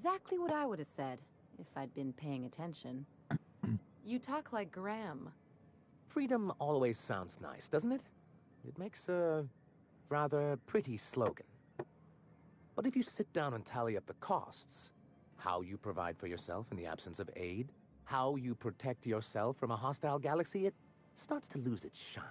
exactly what I would have said, if I'd been paying attention. You talk like Graham. Freedom always sounds nice, doesn't it? It makes a rather pretty slogan. But if you sit down and tally up the costs, how you provide for yourself in the absence of aid, how you protect yourself from a hostile galaxy, it starts to lose its shine.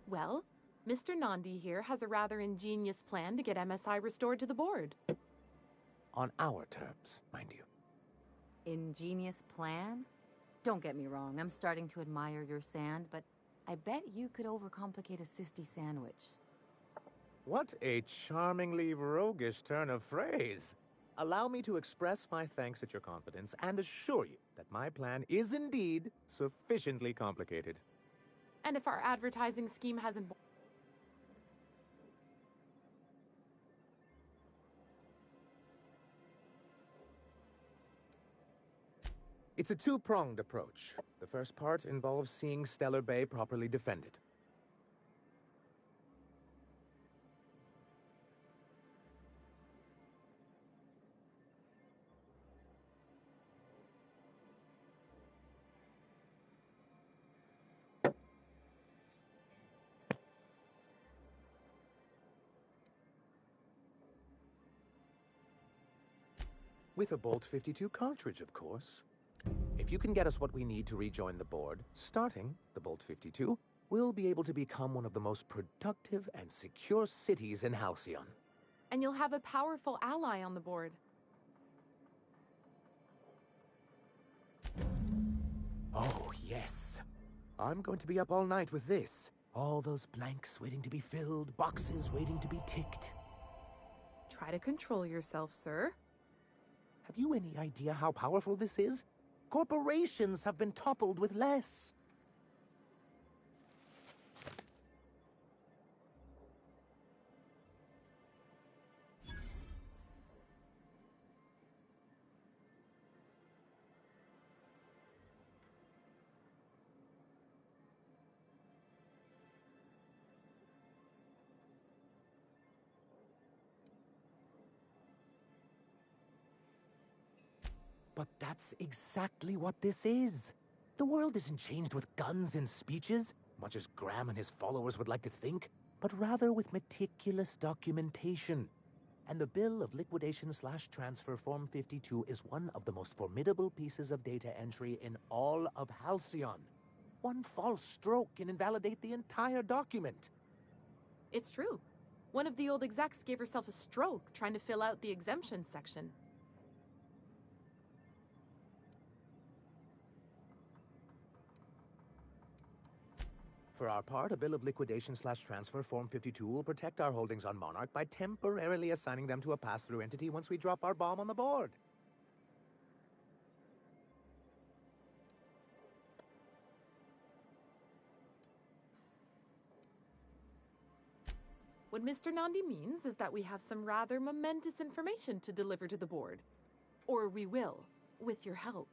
Well, Mr. Nandi here has a rather ingenious plan to get MSI restored to the board. On our terms, mind you. Ingenious plan? Don't get me wrong, I'm starting to admire your sand, but I bet you could overcomplicate a sisty sandwich. What a charmingly roguish turn of phrase. Allow me to express my thanks at your confidence and assure you that my plan is indeed sufficiently complicated. And if our advertising scheme hasn't... It's a two-pronged approach. The first part involves seeing Stellar Bay properly defended. With a Bolt 52 cartridge, of course. If you can get us what we need to rejoin the board, starting the Bolt 52, we'll be able to become one of the most productive and secure cities in Halcyon. And you'll have a powerful ally on the board. Oh, yes. I'm going to be up all night with this. All those blanks waiting to be filled, boxes waiting to be ticked. Try to control yourself, sir. Have you any idea how powerful this is? Corporations have been toppled with less. But that's exactly what this is. The world isn't changed with guns and speeches, much as Graham and his followers would like to think, but rather with meticulous documentation. And the Bill of Liquidation/Transfer Form 52 is one of the most formidable pieces of data entry in all of Halcyon. One false stroke can invalidate the entire document. It's true. One of the old execs gave herself a stroke trying to fill out the exemption section. For our part, a Bill of Liquidation/Transfer Form 52 will protect our holdings on Monarch by temporarily assigning them to a pass-through entity once we drop our bomb on the board. What Mr. Nandi means is that we have some rather momentous information to deliver to the board. Or we will, with your help.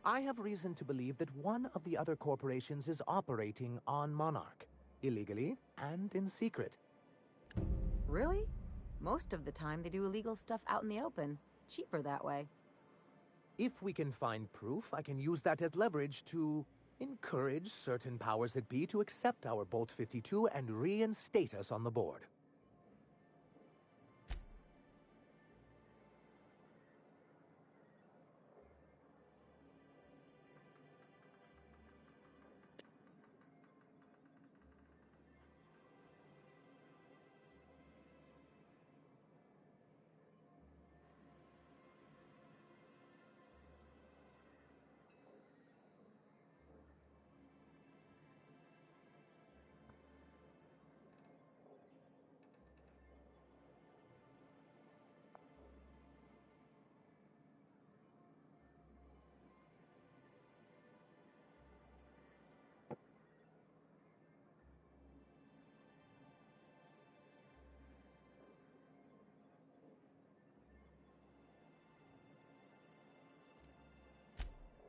I have reason to believe that one of the other corporations is operating on Monarch, illegally and in secret. Really? Most of the time they do illegal stuff out in the open. Cheaper that way. If we can find proof, I can use that as leverage to encourage certain powers that be to accept our Bolt 52 and reinstate us on the board.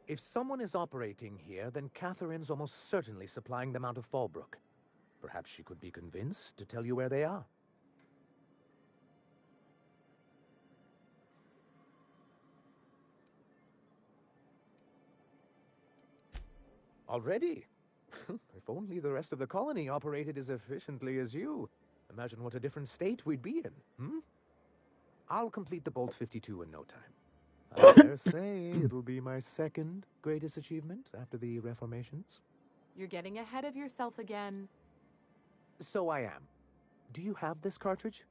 If someone is operating here, then Catherine's almost certainly supplying them out of Fallbrook. Perhaps she could be convinced to tell you where they are. Already? If only the rest of the colony operated as efficiently as you. Imagine what a different state we'd be in, hmm? I'll complete the Bolt 52 in no time. I dare say it'll be my second greatest achievement after the reformations. You're getting ahead of yourself again. So I am. Do you have this cartridge?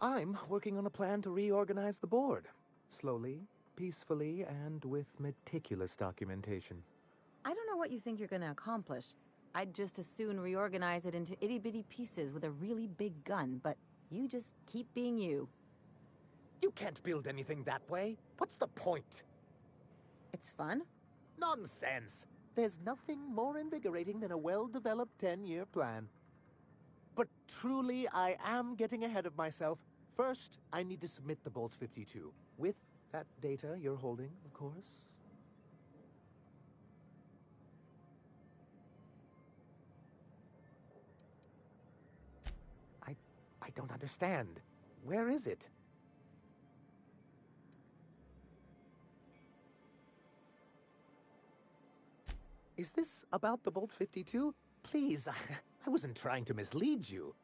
I'm working on a plan to reorganize the board. Slowly, peacefully, and with meticulous documentation. I don't know what you think you're gonna accomplish. I'd just as soon reorganize it into itty-bitty pieces with a really big gun, but you just keep being you. You can't build anything that way. What's the point? It's fun. Nonsense! There's nothing more invigorating than a well-developed 10-year plan. But truly, I am getting ahead of myself. First, I need to submit the Bolt 52. With that data you're holding, of course. I don't understand. Where is it? Is this about the Bolt 52? Please, I wasn't trying to mislead you.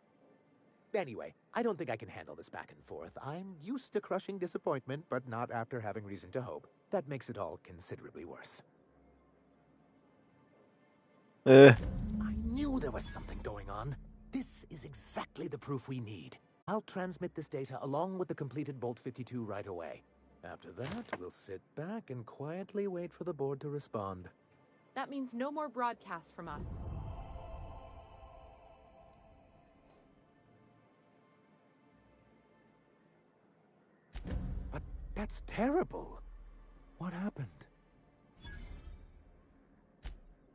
Anyway, I don't think I can handle this back and forth. I'm used to crushing disappointment, but not after having reason to hope. That makes it all considerably worse. I knew there was something going on. This is exactly the proof we need. I'll transmit this data along with the completed Bolt 52 right away. After that, we'll sit back and quietly wait for the board to respond. That means no more broadcasts from us. But that's terrible. What happened?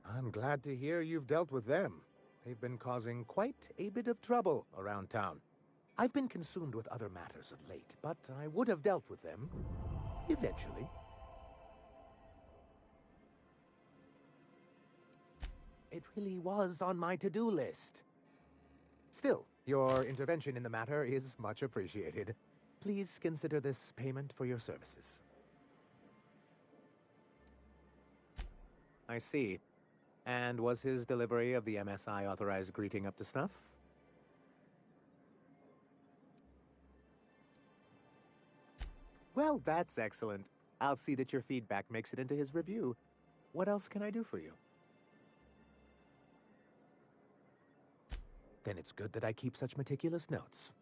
I'm glad to hear you've dealt with them. They've been causing quite a bit of trouble around town. I've been consumed with other matters of late, but I would have dealt with them eventually. It really was on my to-do list. Still, your intervention in the matter is much appreciated. Please consider this payment for your services. I see. And was his delivery of the MSI authorized greeting up to snuff? Well, that's excellent. I'll see that your feedback makes it into his review. What else can I do for you? Then it's good that I keep such meticulous notes.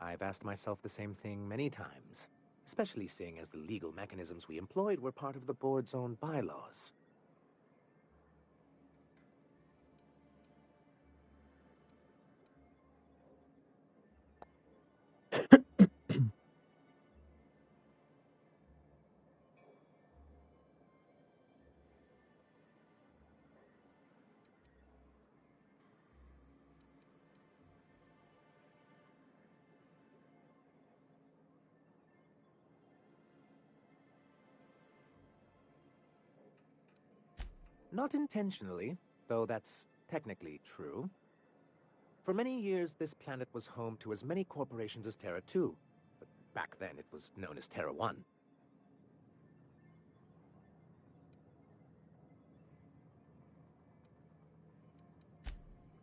I've asked myself the same thing many times. especially seeing as the legal mechanisms we employed were part of the board's own bylaws. Not intentionally, though that's technically true. For many years, this planet was home to as many corporations as Terra 2, but back then it was known as Terra 1.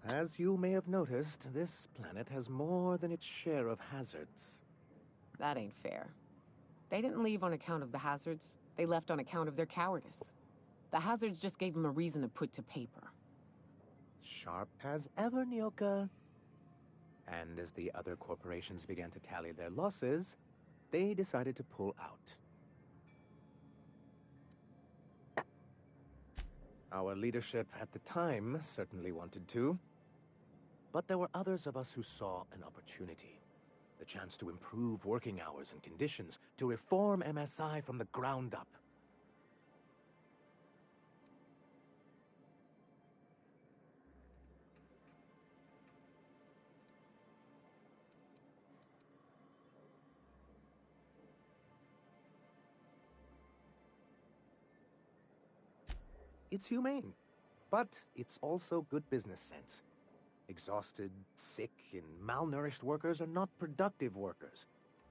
As you may have noticed, this planet has more than its share of hazards. That ain't fair. They didn't leave on account of the hazards. They left on account of their cowardice. The hazards just gave them a reason to put to paper. Sharp as ever, Nyoka. And as the other corporations began to tally their losses, they decided to pull out. Our leadership at the time certainly wanted to. But there were others of us who saw an opportunity. The chance to improve working hours and conditions, to reform MSI from the ground up. It's humane, but it's also good business sense. Exhausted, sick, and malnourished workers are not productive workers.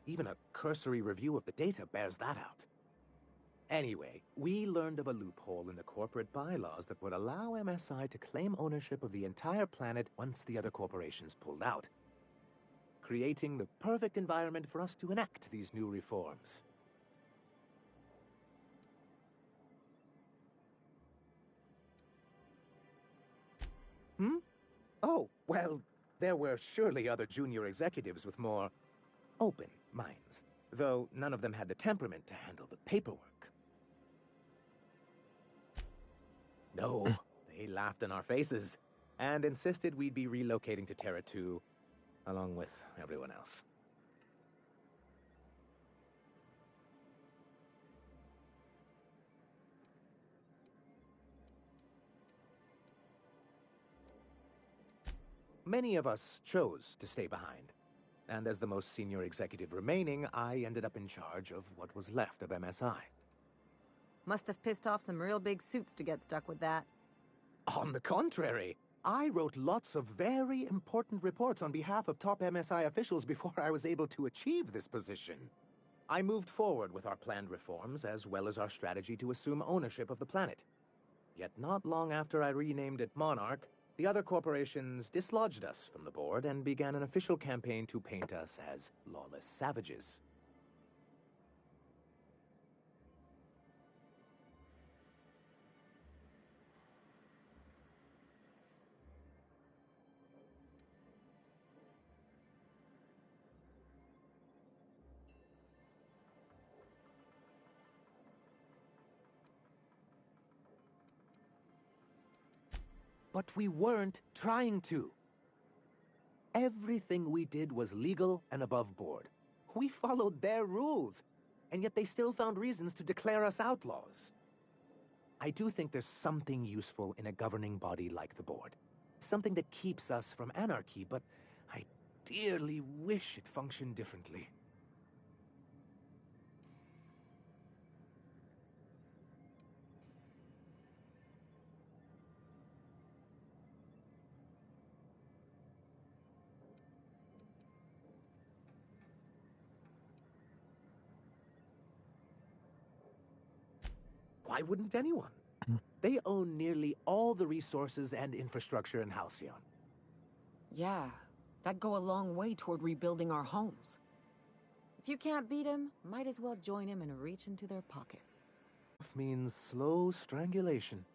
Even a cursory review of the data bears that out. Anyway, we learned of a loophole in the corporate bylaws that would allow MSI to claim ownership of the entire planet once the other corporations pulled out, creating the perfect environment for us to enact these new reforms. Oh, well, there were surely other junior executives with more open minds, though none of them had the temperament to handle the paperwork. No, they laughed in our faces and insisted we'd be relocating to Terra 2 along with everyone else. Many of us chose to stay behind, and as the most senior executive remaining, I ended up in charge of what was left of MSI. Must have pissed off some real big suits to get stuck with that. On the contrary, I wrote lots of very important reports on behalf of top MSI officials before I was able to achieve this position. I moved forward with our planned reforms, as well as our strategy to assume ownership of the planet. Yet not long after I renamed it Monarch, the other corporations dislodged us from the board and began an official campaign to paint us as lawless savages. But we weren't trying to. Everything we did was legal and above board. We followed their rules, and yet they still found reasons to declare us outlaws. I do think there's something useful in a governing body like the board. Something that keeps us from anarchy, but I dearly wish it functioned differently. Why wouldn't anyone? They own nearly all the resources and infrastructure in Halcyon. Yeah, that'd go a long way toward rebuilding our homes. If you can't beat him, might as well join him and reach into their pockets. Means slow strangulation.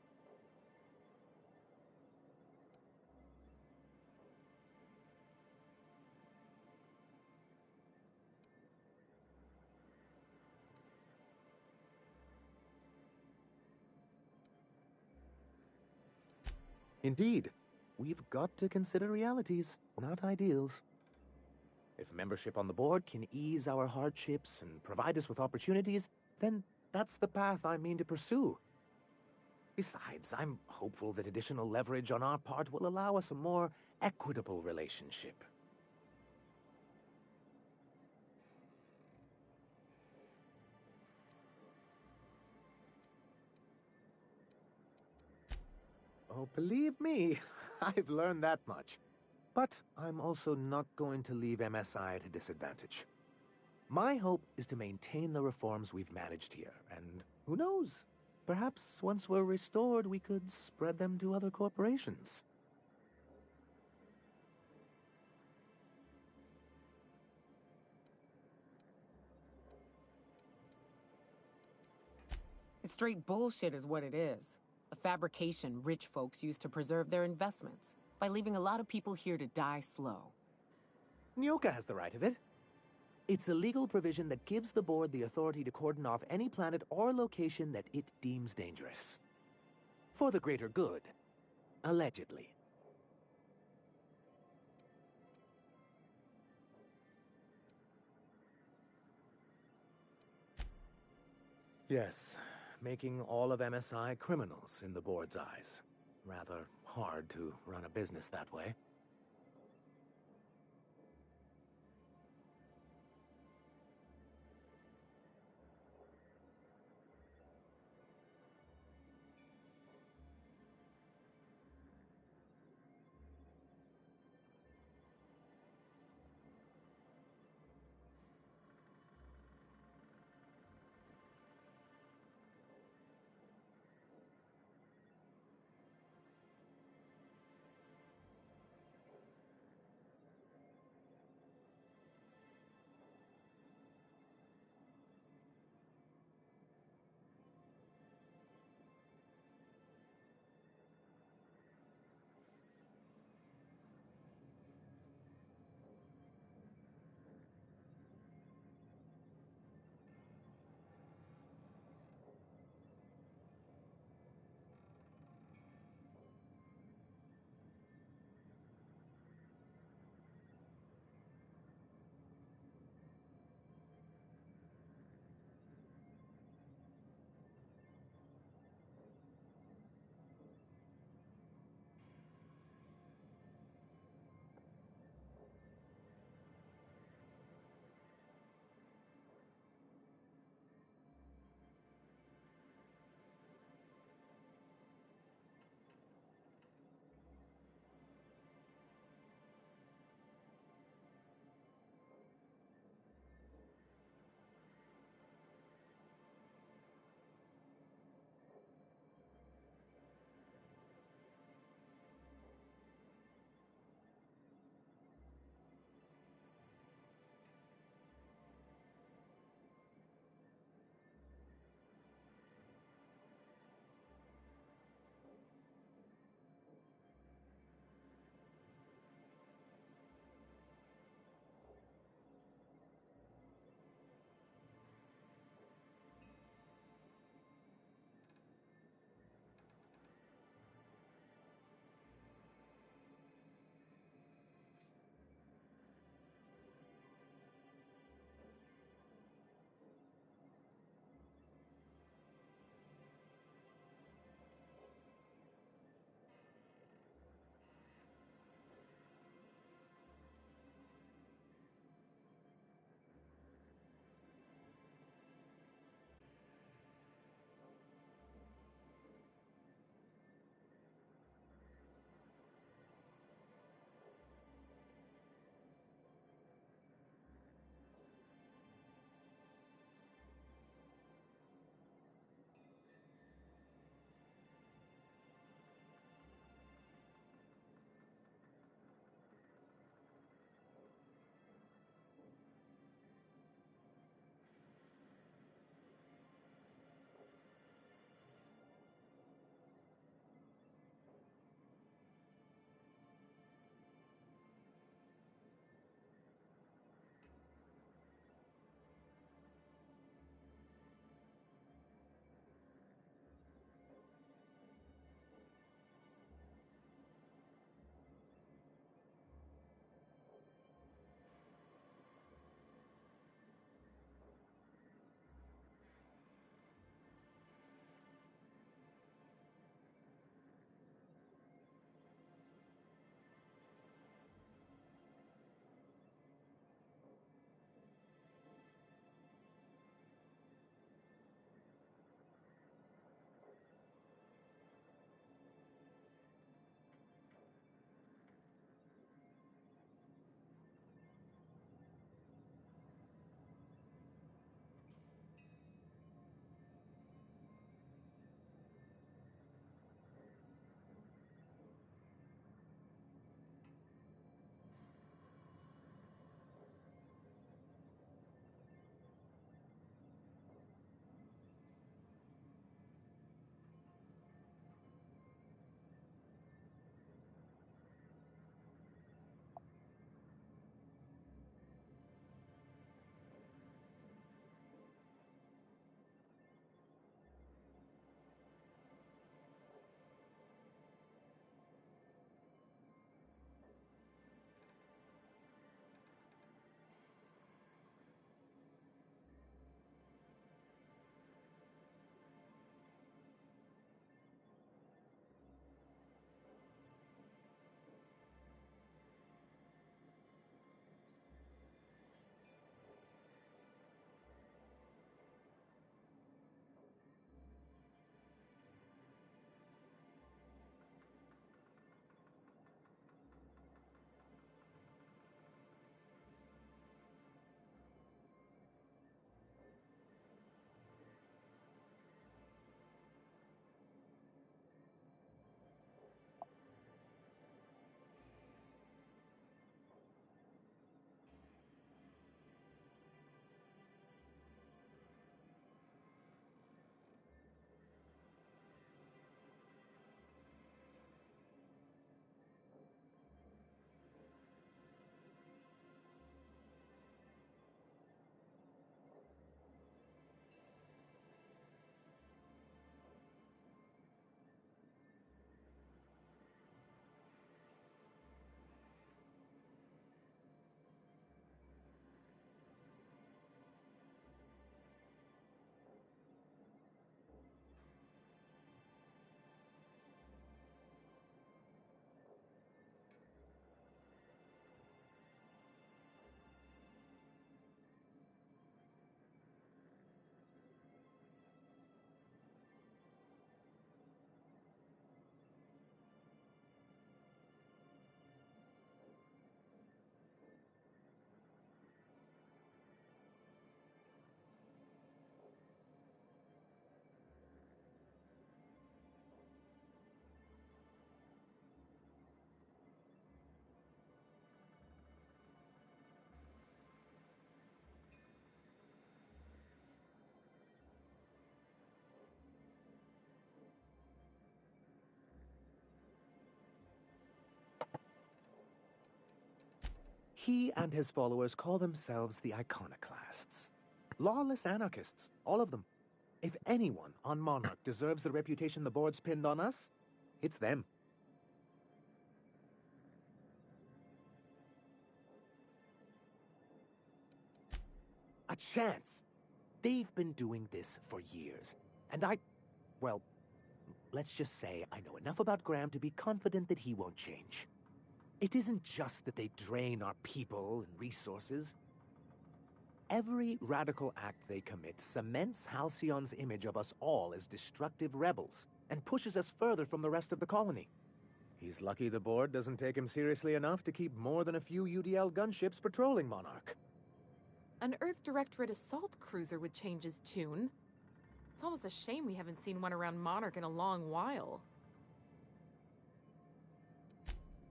Indeed, we've got to consider realities, not ideals. If membership on the board can ease our hardships and provide us with opportunities, then that's the path I mean to pursue. Besides, I'm hopeful that additional leverage on our part will allow us a more equitable relationship. Oh, believe me, I've learned that much. But I'm also not going to leave MSI at a disadvantage. My hope is to maintain the reforms we've managed here, and who knows? Perhaps once we're restored, we could spread them to other corporations. It's straight bullshit is what it is. A fabrication rich folks use to preserve their investments by leaving a lot of people here to die slow. Nyoka has the right of it. It's a legal provision that gives the board the authority to cordon off any planet or location that it deems dangerous. For the greater good. Allegedly. Yes, making all of MSI criminals in the board's eyes. Rather hard to run a business that way. He and his followers call themselves the Iconoclasts. Lawless anarchists, all of them. If anyone on Monarch deserves the reputation the board's pinned on us, it's them. A chance. They've been doing this for years. And well, let's just say I know enough about Graham to be confident that he won't change. It isn't just that they drain our people and resources. Every radical act they commit cements Halcyon's image of us all as destructive rebels and pushes us further from the rest of the colony. He's lucky the board doesn't take him seriously enough to keep more than a few UDL gunships patrolling Monarch. An Earth Directorate assault cruiser would change his tune. It's almost a shame we haven't seen one around Monarch in a long while.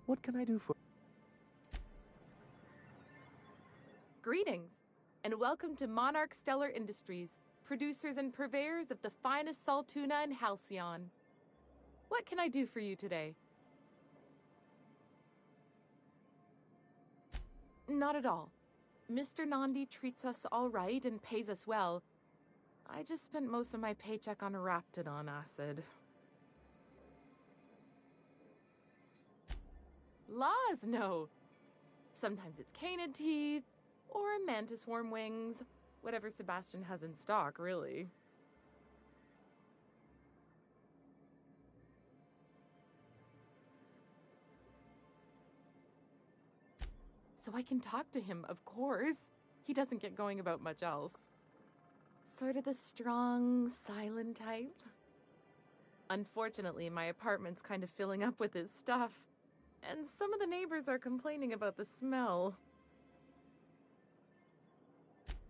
What can I do for... Greetings, and welcome to Monarch Stellar Industries, producers and purveyors of the finest salt tuna in Halcyon. What can I do for you today? Not at all. Mr. Nandi treats us all right and pays us well. I just spent most of my paycheck on Raptidon acid. Laws, no. Sometimes it's canid teeth, or a mantis worm wings. Whatever Sebastian has in stock, really. So I can talk to him, of course. He doesn't get going about much else. Sort of the strong, silent type. Unfortunately, my apartment's kind of filling up with his stuff. And some of the neighbors are complaining about the smell.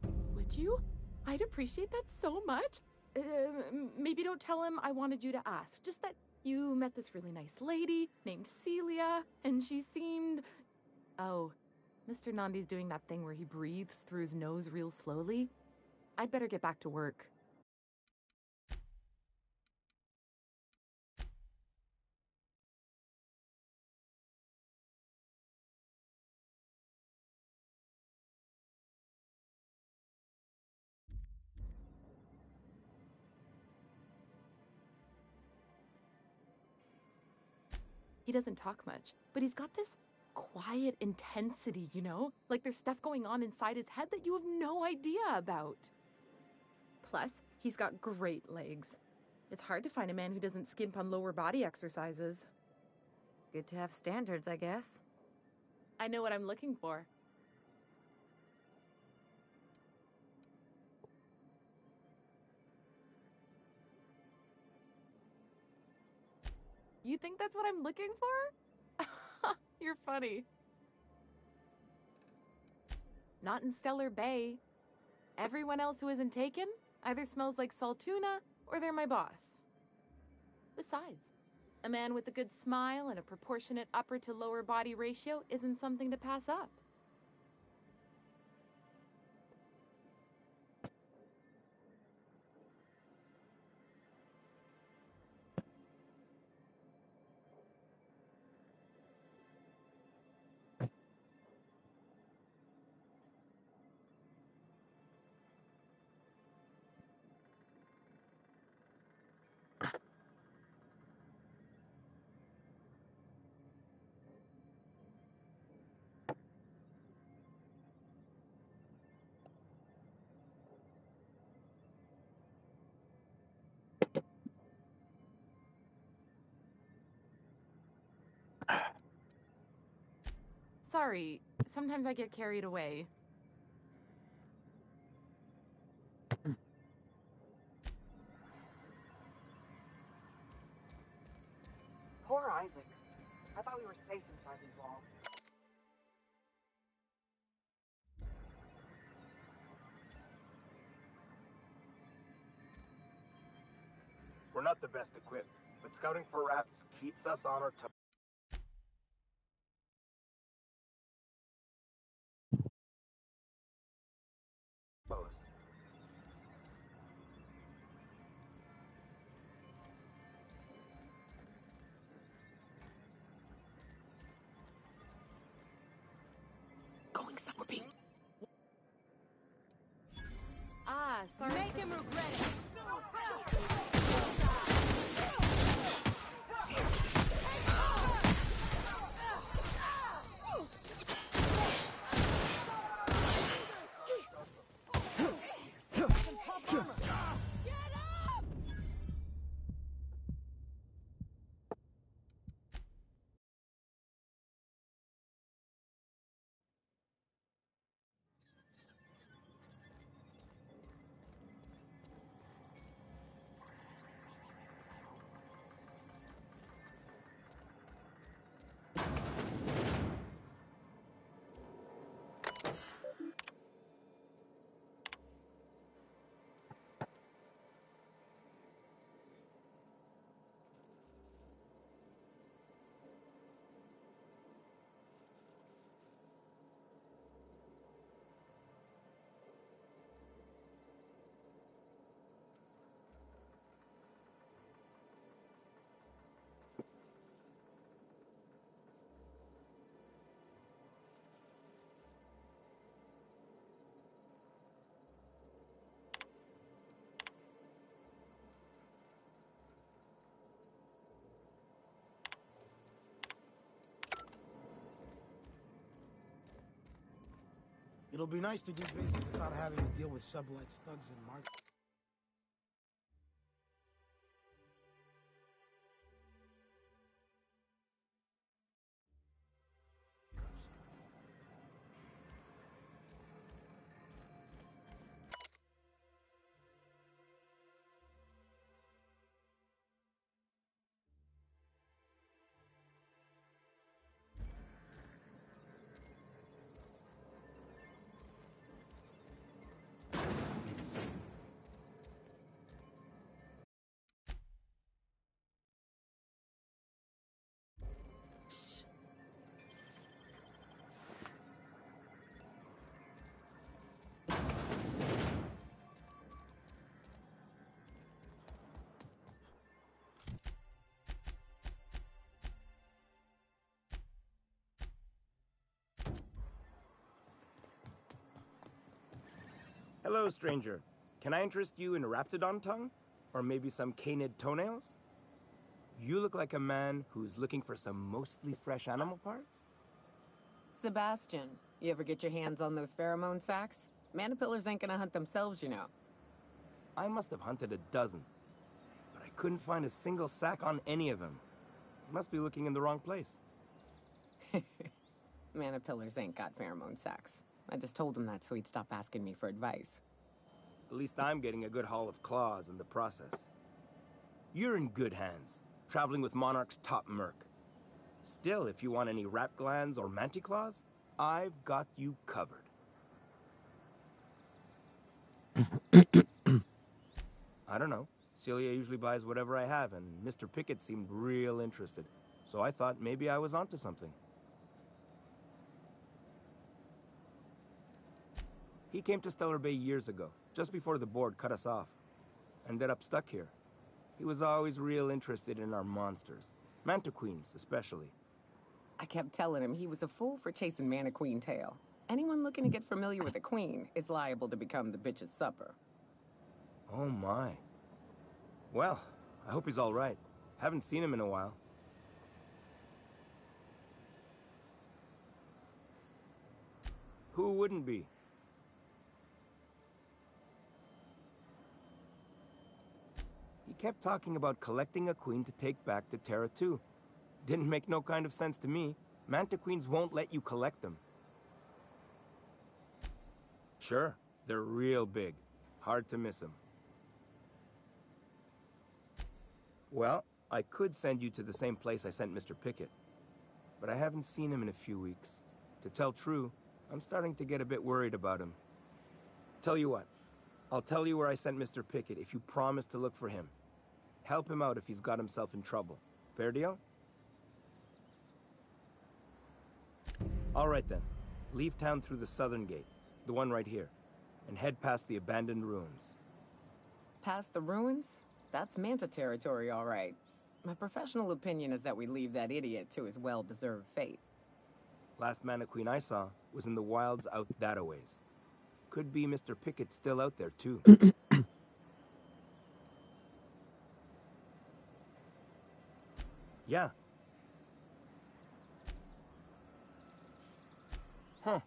Would you? I'd appreciate that so much. Maybe don't tell him I wanted you to ask. Just that you met this really nice lady named Celia, and she seemed... Oh, Mr. Nandi's doing that thing where he breathes through his nose real slowly. I'd better get back to work. He doesn't talk much, but he's got this quiet intensity, you know? Like there's stuff going on inside his head that you have no idea about. Plus, he's got great legs. It's hard to find a man who doesn't skimp on lower body exercises. Good to have standards, I guess. I know what I'm looking for. You think that's what I'm looking for? You're funny. Not in Stellar Bay. Everyone else who isn't taken either smells like salt tuna or they're my boss. Besides, a man with a good smile and a proportionate upper to lower body ratio isn't something to pass up. Sorry, sometimes I get carried away. Poor Isaac. I thought we were safe inside these walls. We're not the best equipped, but scouting for rats keeps us on our toes. It'll be nice to do business without having to deal with sublights, thugs, and market. Hello, stranger. Can I interest you in raptidon tongue? Or maybe some canid toenails? You look like a man who's looking for some mostly fresh animal parts? Sebastian, you ever get your hands on those pheromone sacs? Manipillars ain't gonna hunt themselves, you know. I must have hunted a dozen, but I couldn't find a single sack on any of them. Must be looking in the wrong place. Manipillars ain't got pheromone sacs. I just told him that so he'd stop asking me for advice. At least I'm getting a good haul of claws in the process. You're in good hands, traveling with Monarch's top merc. Still, if you want any rat glands or manticlaws, I've got you covered. I don't know. Celia usually buys whatever I have, and Mr. Pickett seemed real interested. So I thought maybe I was onto something. He came to Stellar Bay years ago, just before the board cut us off. Ended up stuck here. He was always real interested in our monsters. Mantiqueens, especially. I kept telling him he was a fool for chasing Mantiqueen tail. Anyone looking to get familiar with a queen is liable to become the bitch's supper. Oh my. Well, I hope he's all right. Haven't seen him in a while. Who wouldn't be? He kept talking about collecting a queen to take back to Terra 2. Didn't make no kind of sense to me. Mantiqueens won't let you collect them. Sure, they're real big. Hard to miss them. Well, I could send you to the same place I sent Mr. Pickett. But I haven't seen him in a few weeks. To tell true, I'm starting to get a bit worried about him. Tell you what, I'll tell you where I sent Mr. Pickett if you promise to look for him. Help him out if he's got himself in trouble. Fair deal? All right then. Leave town through the southern gate, the one right here, and head past the abandoned ruins. Past the ruins? That's Manta territory, all right. My professional opinion is that we leave that idiot to his well-deserved fate. Last Mantiqueen I saw was in the wilds out that-a-ways. Could be Mr. Pickett still out there, too. Yeah. Huh.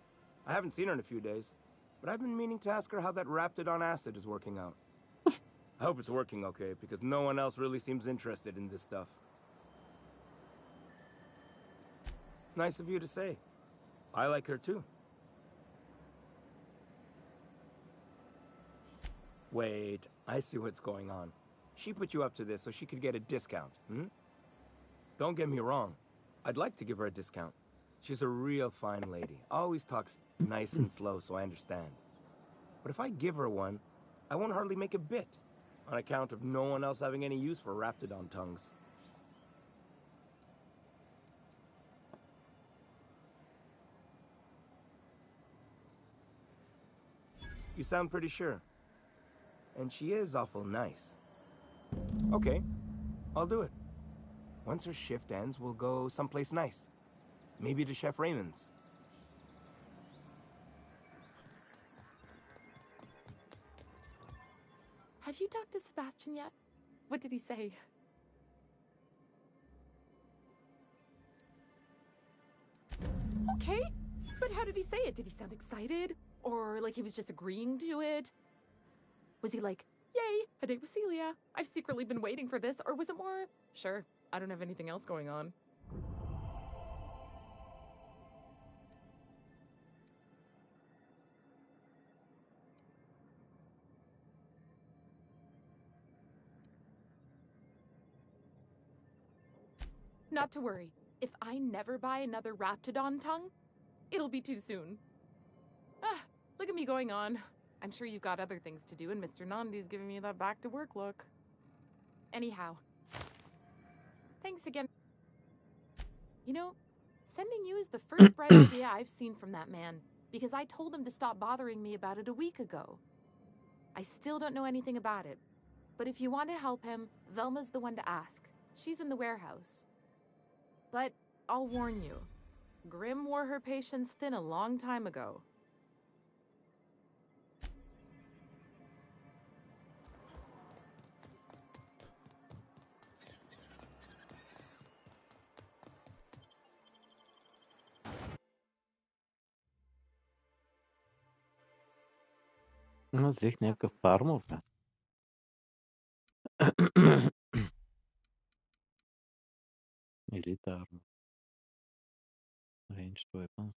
I haven't seen her in a few days, but I've been meaning to ask her how that Raptidon acid is working out. I hope it's working okay, because no one else really seems interested in this stuff. Nice of you to say. I like her too. Wait, I see what's going on. She put you up to this so she could get a discount, hmm? Don't get me wrong. I'd like to give her a discount. She's a real fine lady. Always talks nice and slow, so I understand. But if I give her one, I won't hardly make a bit, on account of no one else having any use for Raptidon tongues. You sound pretty sure. And she is awful nice. Okay, I'll do it. Once her shift ends, we'll go someplace nice. Maybe to Chef Raymond's. Have you talked to Sebastian yet? What did he say? Okay, but how did he say it? Did he sound excited? Or like he was just agreeing to it? Was he like, yay, a date with Celia? I've secretly been waiting for this. Or was it more, sure, I don't have anything else going on? Not to worry. If I never buy another Raptidon tongue, it'll be too soon. Ah, look at me going on. I'm sure you've got other things to do, and Mr. Nandi's giving me that back-to-work look. Anyhow, thanks again. You know, sending you is the first bright idea I've seen from that man, because I told him to stop bothering me about it a week ago. I still don't know anything about it, but if you want to help him, Velma's the one to ask. She's in the warehouse. But I'll warn you, Grim wore her patience thin a long time ago. Аз взех някакъв фармор, бе. Елитарно. Ranged weapons.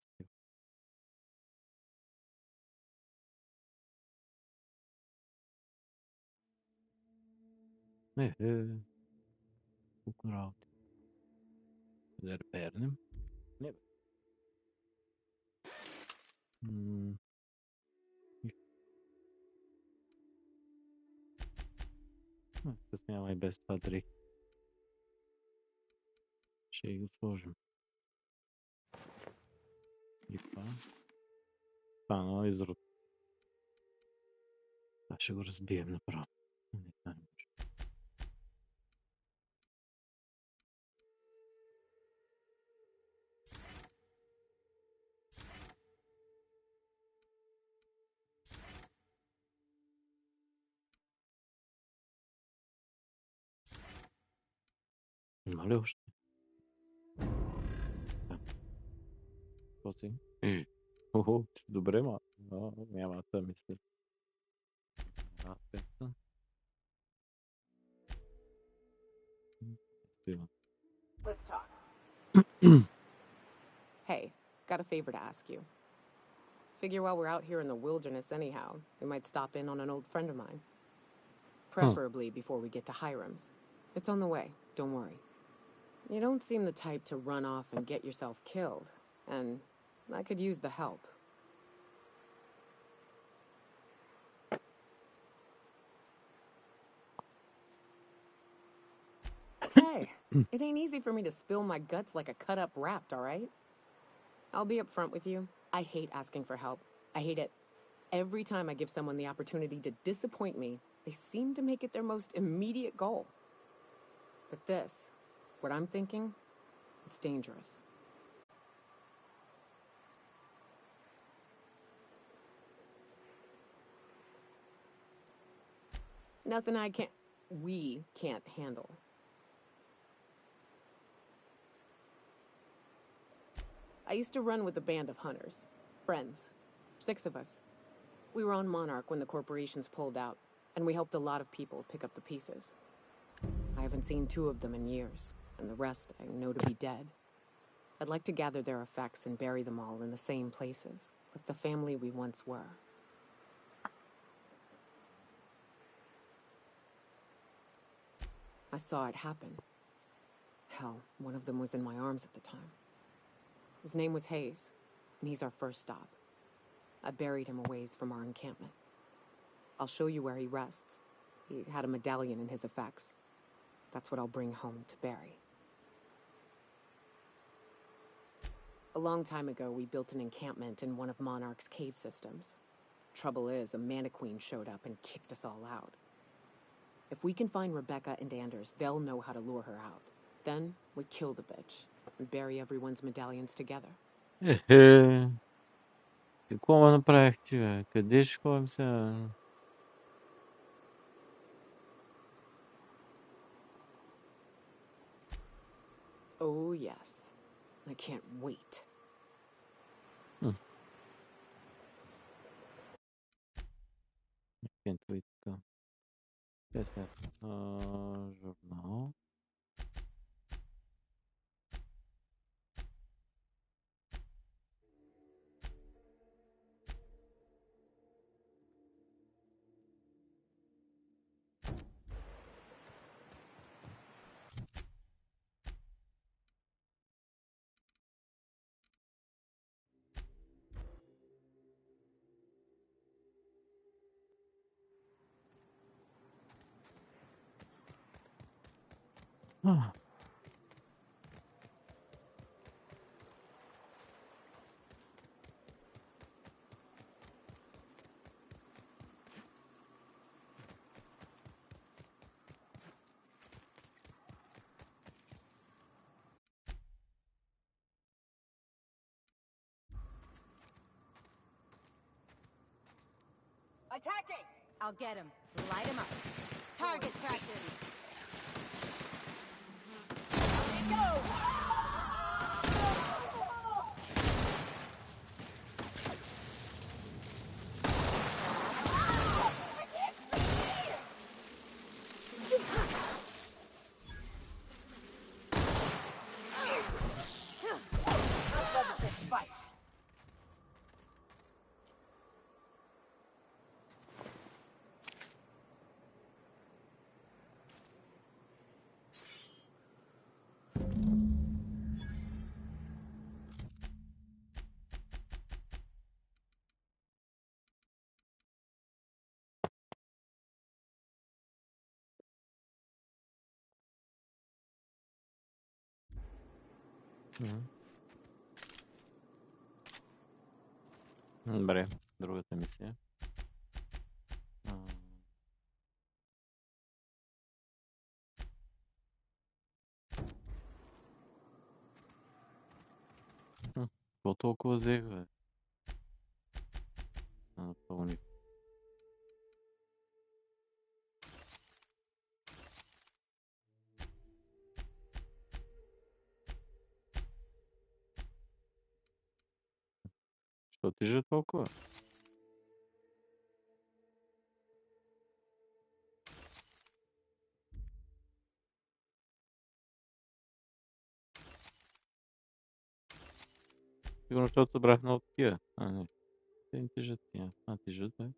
Колко работи. Да репернем? Не, бе. Къс няма и без това дрехи. Ще го сложим. И това. Това изрод. Това ще го разбием направо. Не, това не може. Има ли още? Какво си? Охо, добре, ма. Няма да мисля. Петта. Let's talk. Hey, got a favor to ask you. Figure while we're out here in the wilderness anyhow, we might stop in on an old friend of mine. Preferably before we get to Hiram's. It's on the way, don't worry. You don't seem the type to run off and get yourself killed, and I could use the help. Hey, it ain't easy for me to spill my guts like a cut-up rapt, all right? I'll be upfront with you. I hate asking for help. I hate it. Every time I give someone the opportunity to disappoint me, they seem to make it their most immediate goal. But this, what I'm thinking, it's dangerous. Nothing we can't handle. I used to run with a band of hunters. Friends. 6 of us. We were on Monarch when the corporations pulled out, and we helped a lot of people pick up the pieces. I haven't seen 2 of them in years, and the rest I know to be dead. I'd like to gather their effects and bury them all in the same places, like the family we once were. I saw it happen. Hell, one of them was in my arms at the time. His name was Hayes, and he's our first stop. I buried him a ways from our encampment. I'll show you where he rests. He had a medallion in his effects. That's what I'll bring home to bury. A long time ago, we built an encampment in one of Monarch's cave systems. Trouble is, a Mantiqueen showed up and kicked us all out. If we can find Rebecca and Anders, they'll know how to lure her out. Then, we kill the bitch and bury everyone's medallions together. Какво направихте, бе? Къде ще ходим сега? Oh, yes. I can't wait. Can't wait to go. Where's that? Journal. Attacking! I'll get him. Light him up. Target practice. Go! Добре, другата мисия. Какво толкова взех, бе? Напълни. Що тежи толкова? Сигурно, защото събрах много такива. Не. Те не тежат тия. Тежат, бе.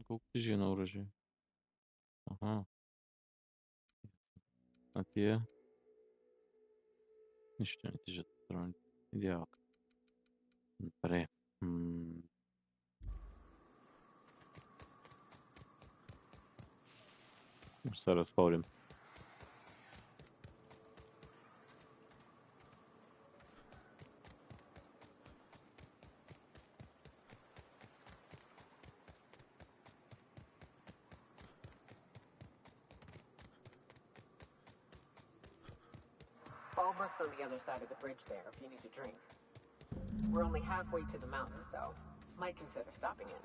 Колко тежи на оръжие? Аха. Тия? Нищо не тежат патроните. Идеалка. Добре. Ще се разходим. Ballbrook's on the other side of the bridge there if you need a drink. We're only halfway to the mountain, so might consider stopping in.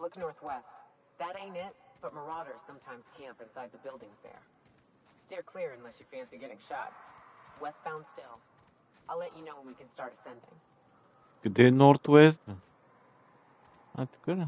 Look northwest. That ain't it, but marauders sometimes camp inside the buildings there. Steer clear unless you fancy getting shot. Westbound still. I'll let you know when we can start ascending. Къде е Northwest? А, така ли?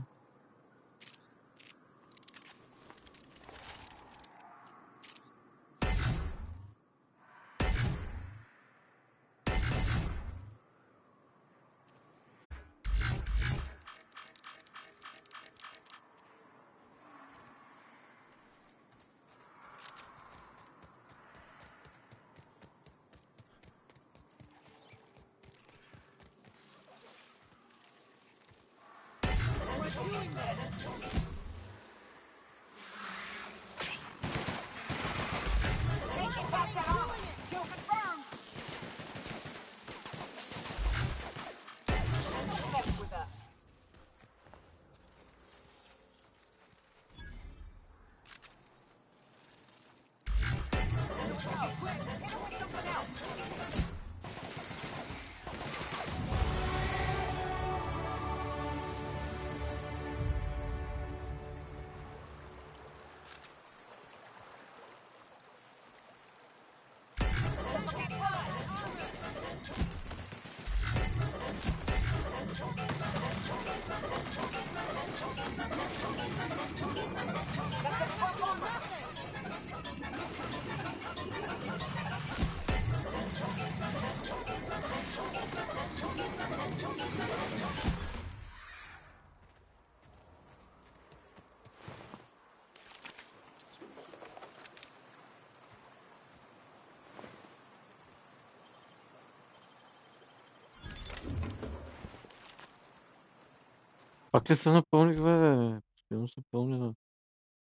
Пак ли се напълних, бе? Постоянно се пълня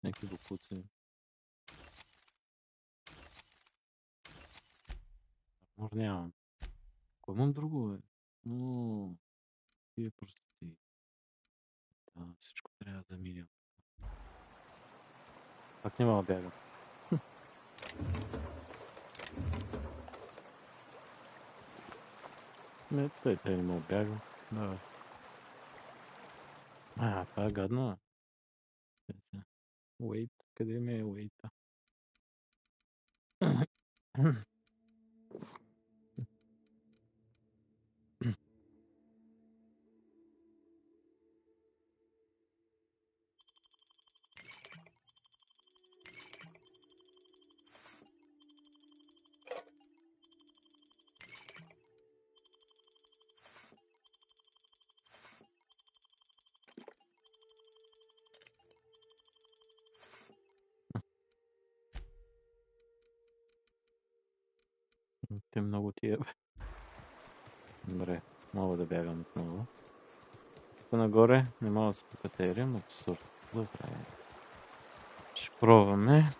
някакви бокуци. Мор нямам. Кой имам друго, бе? Но... Тия простоти. Да, всичко трябва да минем. Пак няма да бягам. Не, тъй не мога да бягам. Давай. Това е гадно. Уейт, къде ми е уейта? Те много тия, бе. Добре, мога да бягам отново. Тук нагоре не мога да се покатерим, абсурд. Добре. Ще пробваме.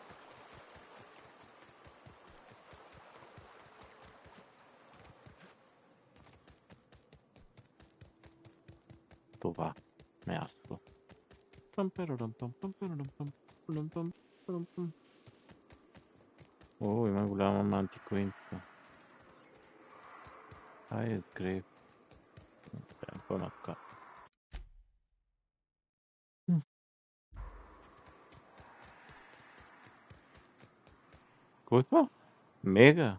Това място. О, има голяма мантикоинка. Ай, изгрев. По-напка. Кой е това? Мега?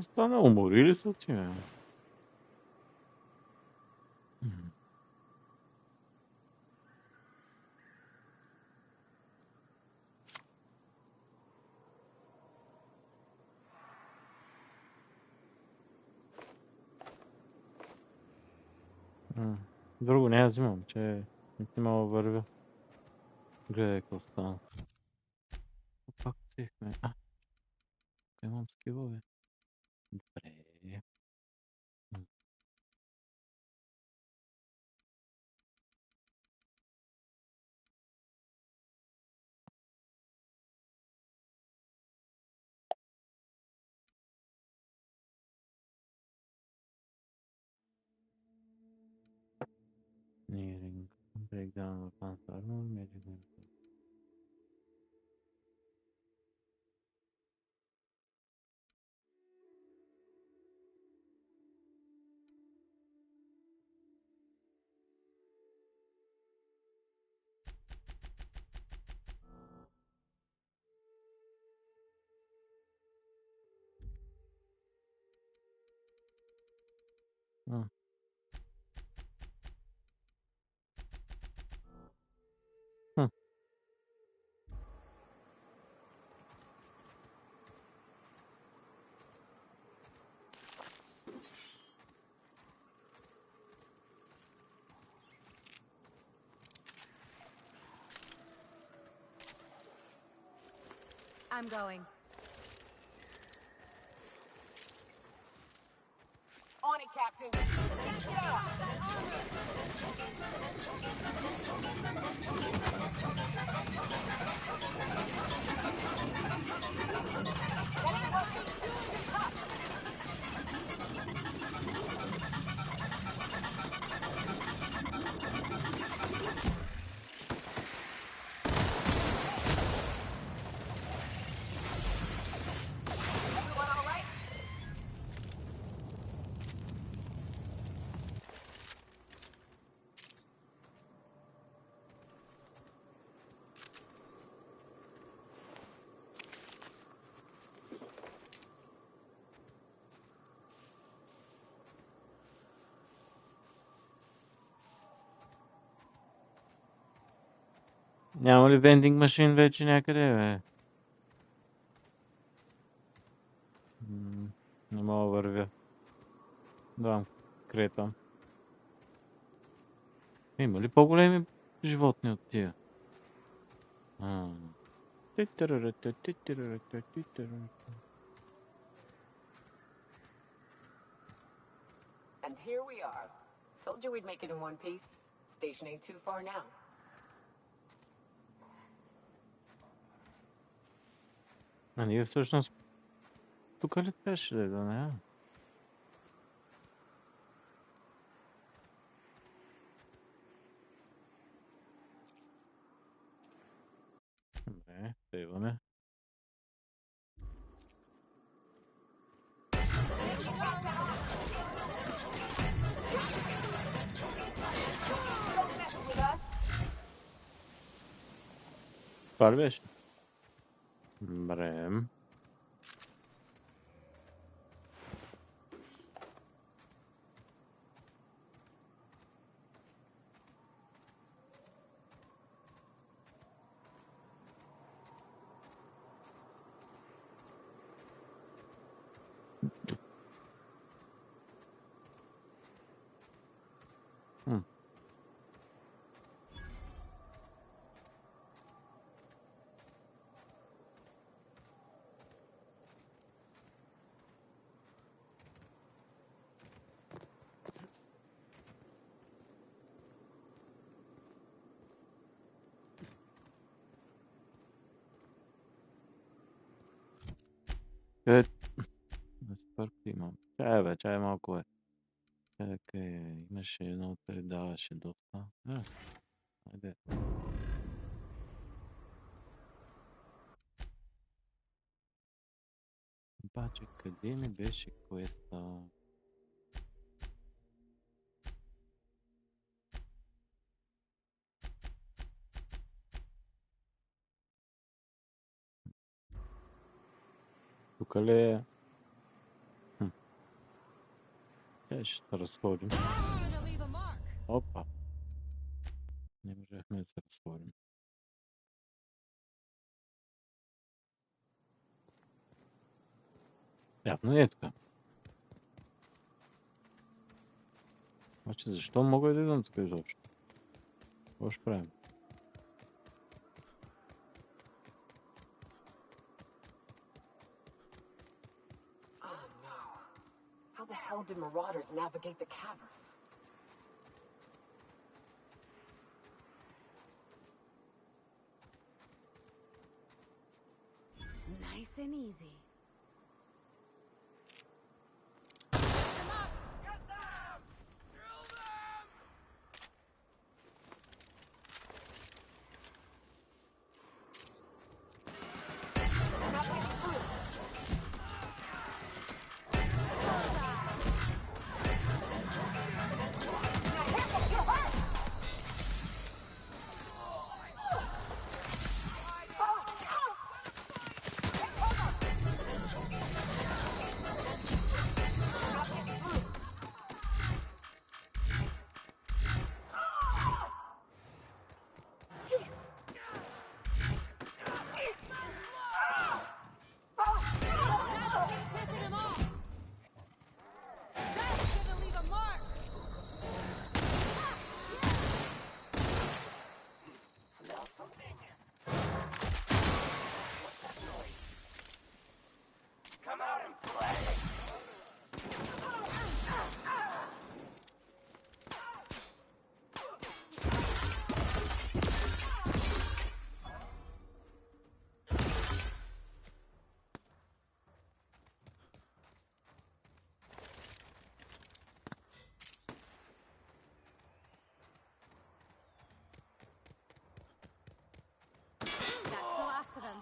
Стана, уморили са ти, бе. Друго не я взимам, че не мога вървя. Гледай какво стана. Пак взехме. Имам скилове. Добре. Nearing. Breakdown of advanced armor. Medical. I'm going. On it, Captain. Everyone all right? Няма ли вендинг машин вече някъде, бе? Не мога да вървя. Да, кретам. Има ли по-големи животни от тия? And here we are. Told you we'd make it in one piece. Station ain't too far now. А ние всъщност тук ли трябваше да не? Добре, сейваме. Това ли беше? Добре. Good. Спърк имам. Чай бе, чай малко е. Чакай, имаше едно, той даваше доста. Айде. Обаче, къде ми беше квеста? Тук ли е? Ще се разходим. Опа! Не можехме да се разходим. Явно е така. Обаче защо мога да идвам тук изобщо? Какво ще правим? Oh no. How the hell did marauders navigate the caverns? Nice and easy. That's the last of them.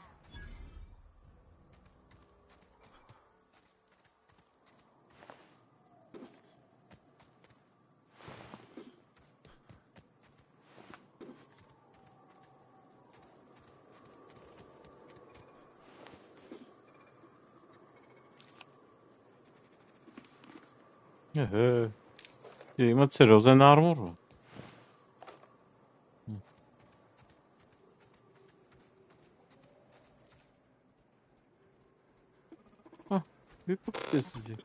Те имат сериозен армор, бе. Вие пък те си взе.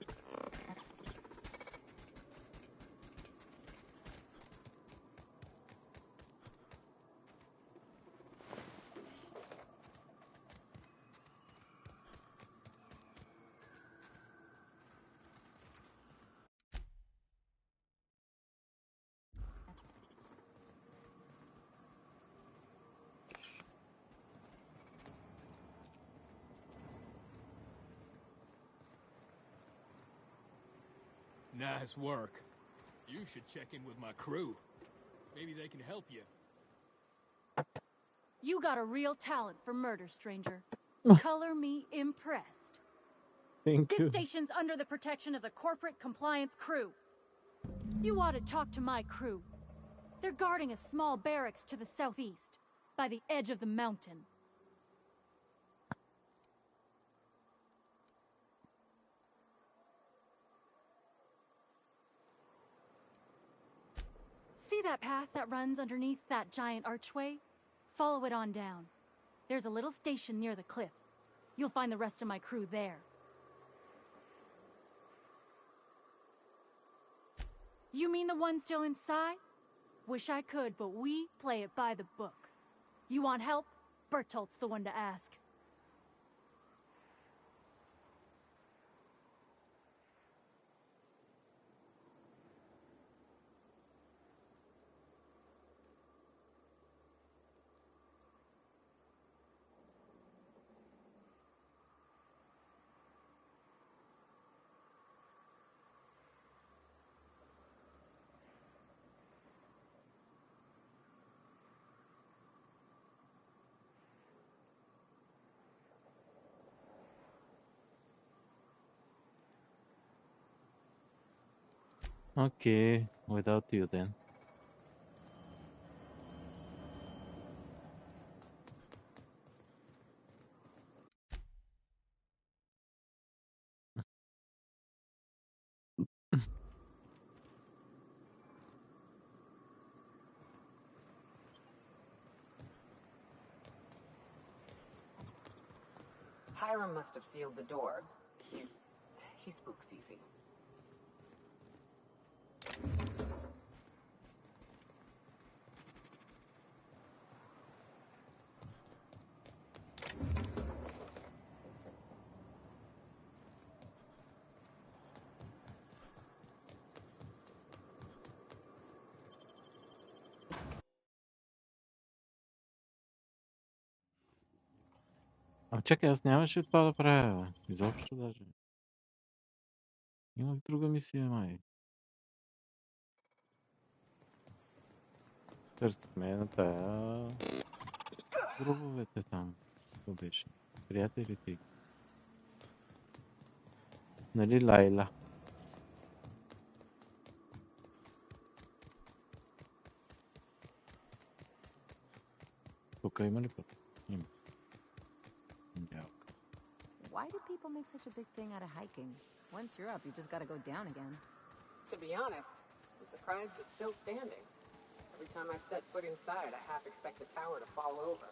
Nice work. You should check in with my crew. Maybe they can help you. You got a real talent for murder, stranger. Color me impressed. Thank This you. station's under the protection of the corporate compliance crew. You ought to talk to my crew. They're guarding a small barracks to the southeast, by the edge of the mountain. See that path that runs underneath that giant archway? Follow it on down. There's a little station near the cliff. You'll find the rest of my crew there. You mean the one still inside? Wish I could, but we play it by the book. You want help? Bertolt's the one to ask. Okay, without you then. Hiram must have sealed the door. He spooks easy. Чакай, аз нямаше това да правя. Бе. Изобщо даже. Имах друга мисия, май. Търсихме на тая... Грубовете там. Какво беше? Приятелите. Нали, Лайла? Тук има ли път? Има. Дявка. Why do people make such a big thing out of hiking? Once you're up, you just gotta go down again. To be honest, I'm surprised it's still standing. Every time I set foot inside, I half expect the tower to fall over.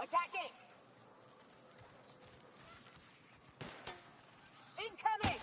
Attacking! Incoming!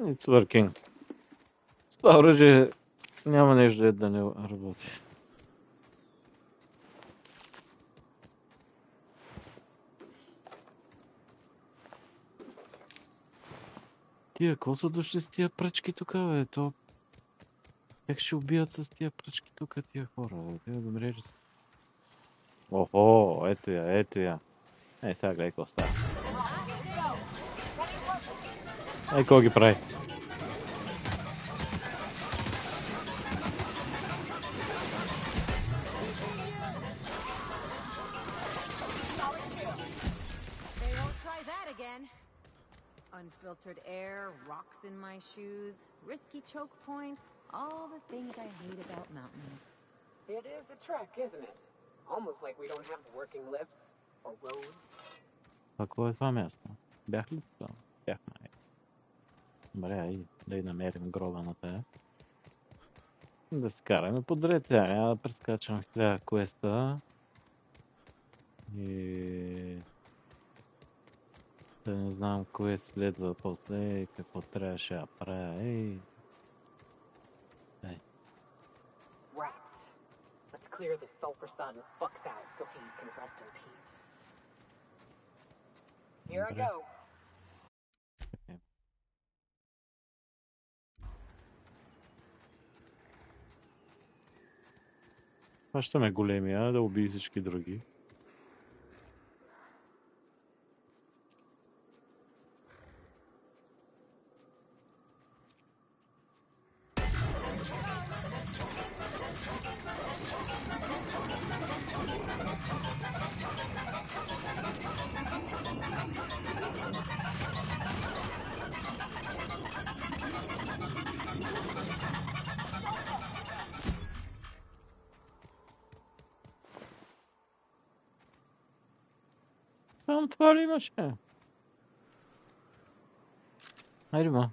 It's working. С това оръжие няма нещо да не работи. Тия, какво са дошли с тия пръчки тук, бе? То... Как ще убият с тия пръчки тук тия хора, бе? Те да мрежи са. Охо, ето я, ето я. Ей, сега гледай какво става. Ей, какво ги прави? They won't try that again. Unfiltered air, rocks in my shoes, risky choke points, all the things I hate about mountains. It is a trek, isn't it? Almost like we don't have working lifts or roads. Какво е това място? Бях ли това? Бяхме. Добре, ай, да и намерим гроба на тая. Да се караме подред сега. Я да прескачам 1000 квеста. И... да не знам кое следва после и какво трябваше да правя. Ей. Raps. Let's clear the sulfur sun fucks out so Hayes can rest in peace. Here I Добре. go. Окей. Хващаме големия да убие всички други. Там това ли имаше? Хайде, ма.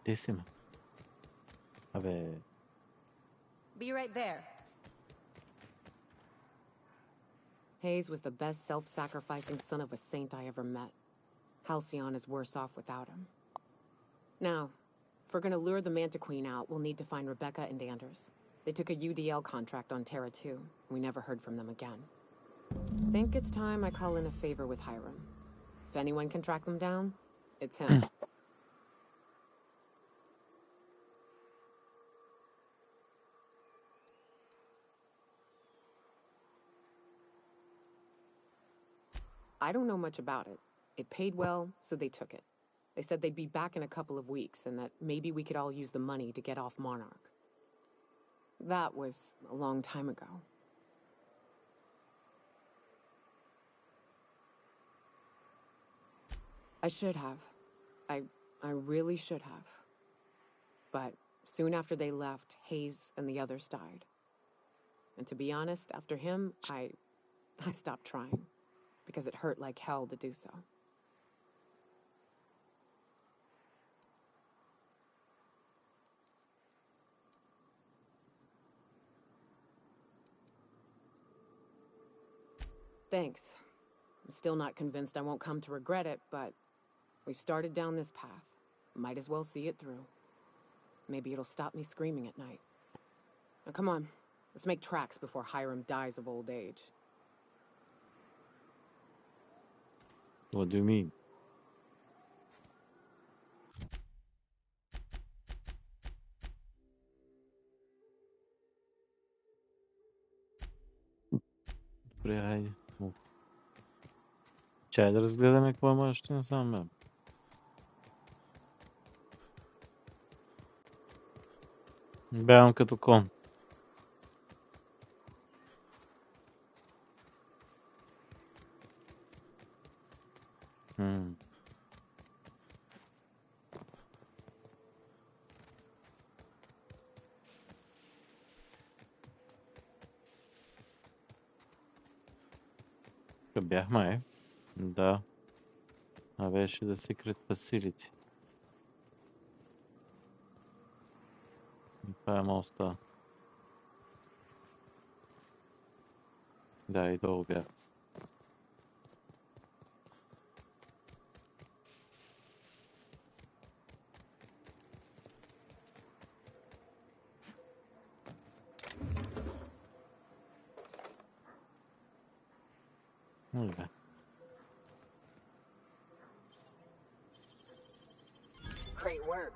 Tantissimo. Vabbè, Be right there. Hayes was the best self-sacrificing son of a saint I ever met. Halcyon is worse off without him. Now, if we're gonna lure the Manta Queen out, we'll need to find Rebecca and Anders. They took a UDL contract on Terra 2. We never heard from them again. Think it's time I call in a favor with Hiram. If anyone can track them down, it's him. I don't know much about it. It paid well, so they took it. They said they'd be back in a couple of weeks, and that maybe we could all use the money to get off Monarch. That was a long time ago. I should have. I really should have. But soon after they left, Hayes and the others died. And to be honest, after him, I stopped trying. Because it hurt like hell to do so. Thanks. I'm still not convinced I won't come to regret it, but we've started down this path. Might as well see it through. Maybe it'll stop me screaming at night. Now come on, let's make tracks before Hiram dies of old age. what do you mean? Добре, хайде. Чай да разгледаме какво има още насам, бе. Бягам като кон. Тук бяхме, да. А беше да Secret Facility. Това е моста. Да, и долу бях. Добре. Great work.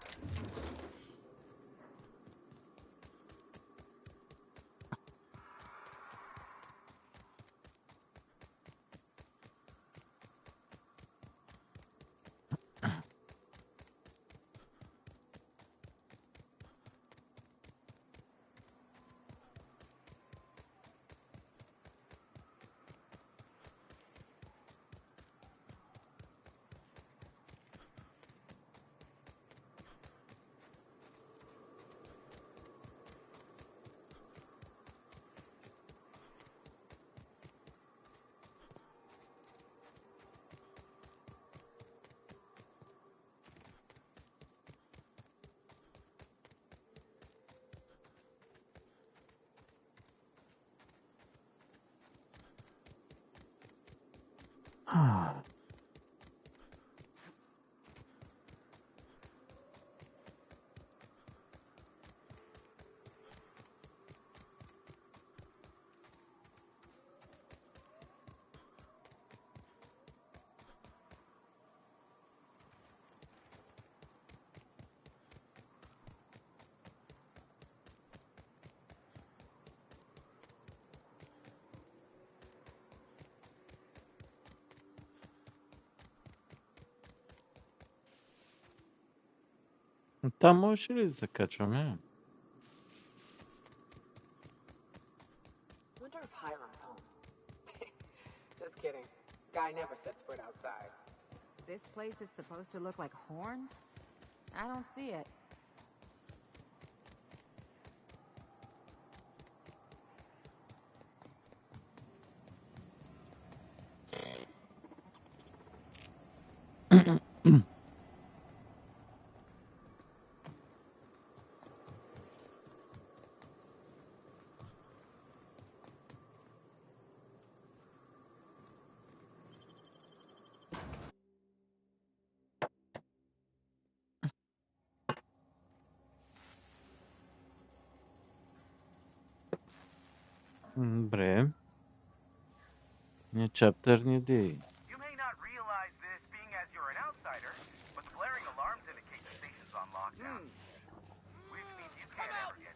Там можеш ли да се качваме? Wonder if Hiram's home. Just kidding. Guy never sets foot outside. This place is supposed to look like horns? I don't see it. Добре. Ни chapter, ни day. You may not realize this being as you're an outsider, but the blaring alarms indicate the station's on lockdown. Which means you can't ever get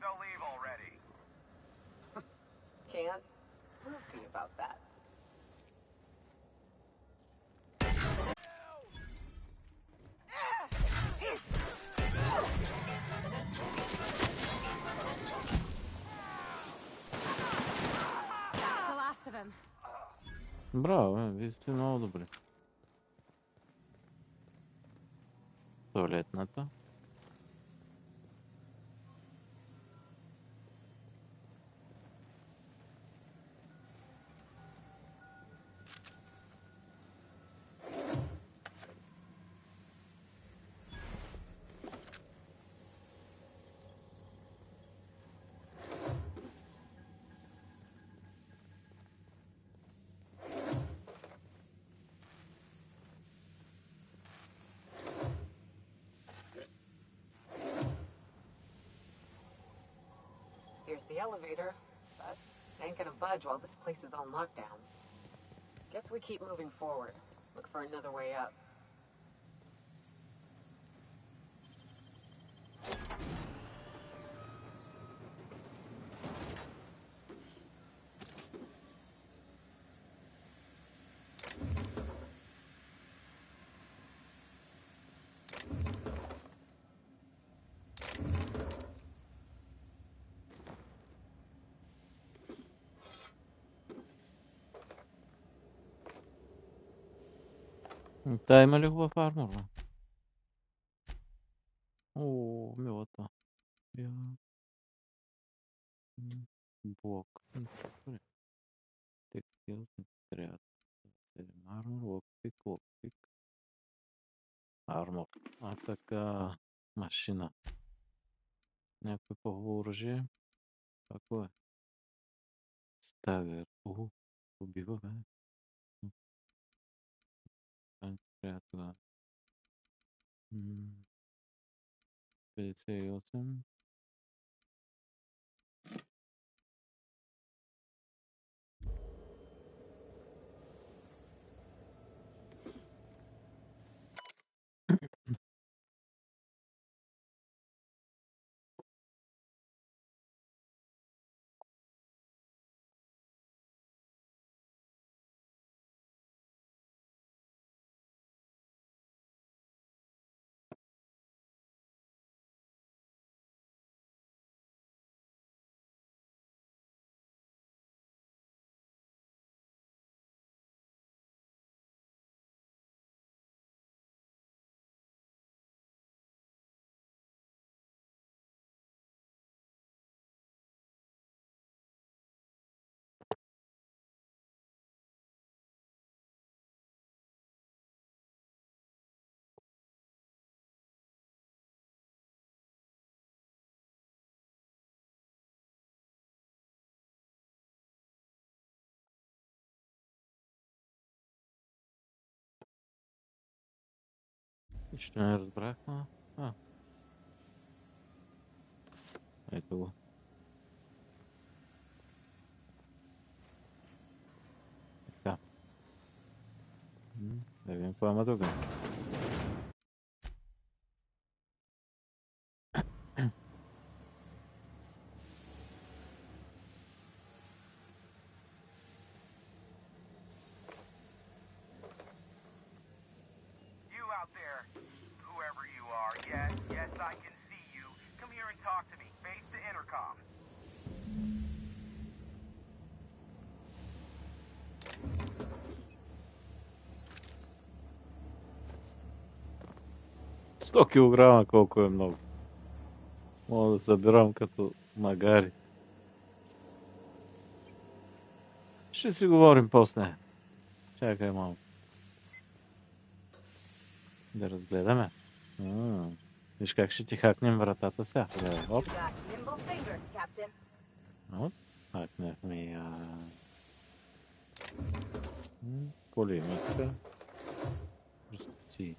So leave already. Can't? We'll see about that. That's the last of him. Браво, вие сте много добри. Туалетната. Here's the elevator, but ain't gonna budge while this place is on lockdown. Guess we keep moving forward. Look for another way up. Та има ли хубав армор, бе? О, милата. Я... Блок. Добре. Текстил, трябва. 7 армор, локпик, локпик. Армор. А така... Машина. Някое по-хубаво оръжие. Какво е? Стагър. О, убива, бе. Това не трябва тогава. 58. Нищо не разбрах, но... Ето го. Така. Да видим какво има тук. You out there, whoever you are, yes, yes, I can see you. Come here and talk to me. Face the intercom. Сто килограма колко е много. Мога да събирам като магари. Ще си говорим после. Чакай малко. Да разгледаме. Виж как ще ти хакнем вратата сега. Оп. Оп. Хакнахме пулеметка. Прости.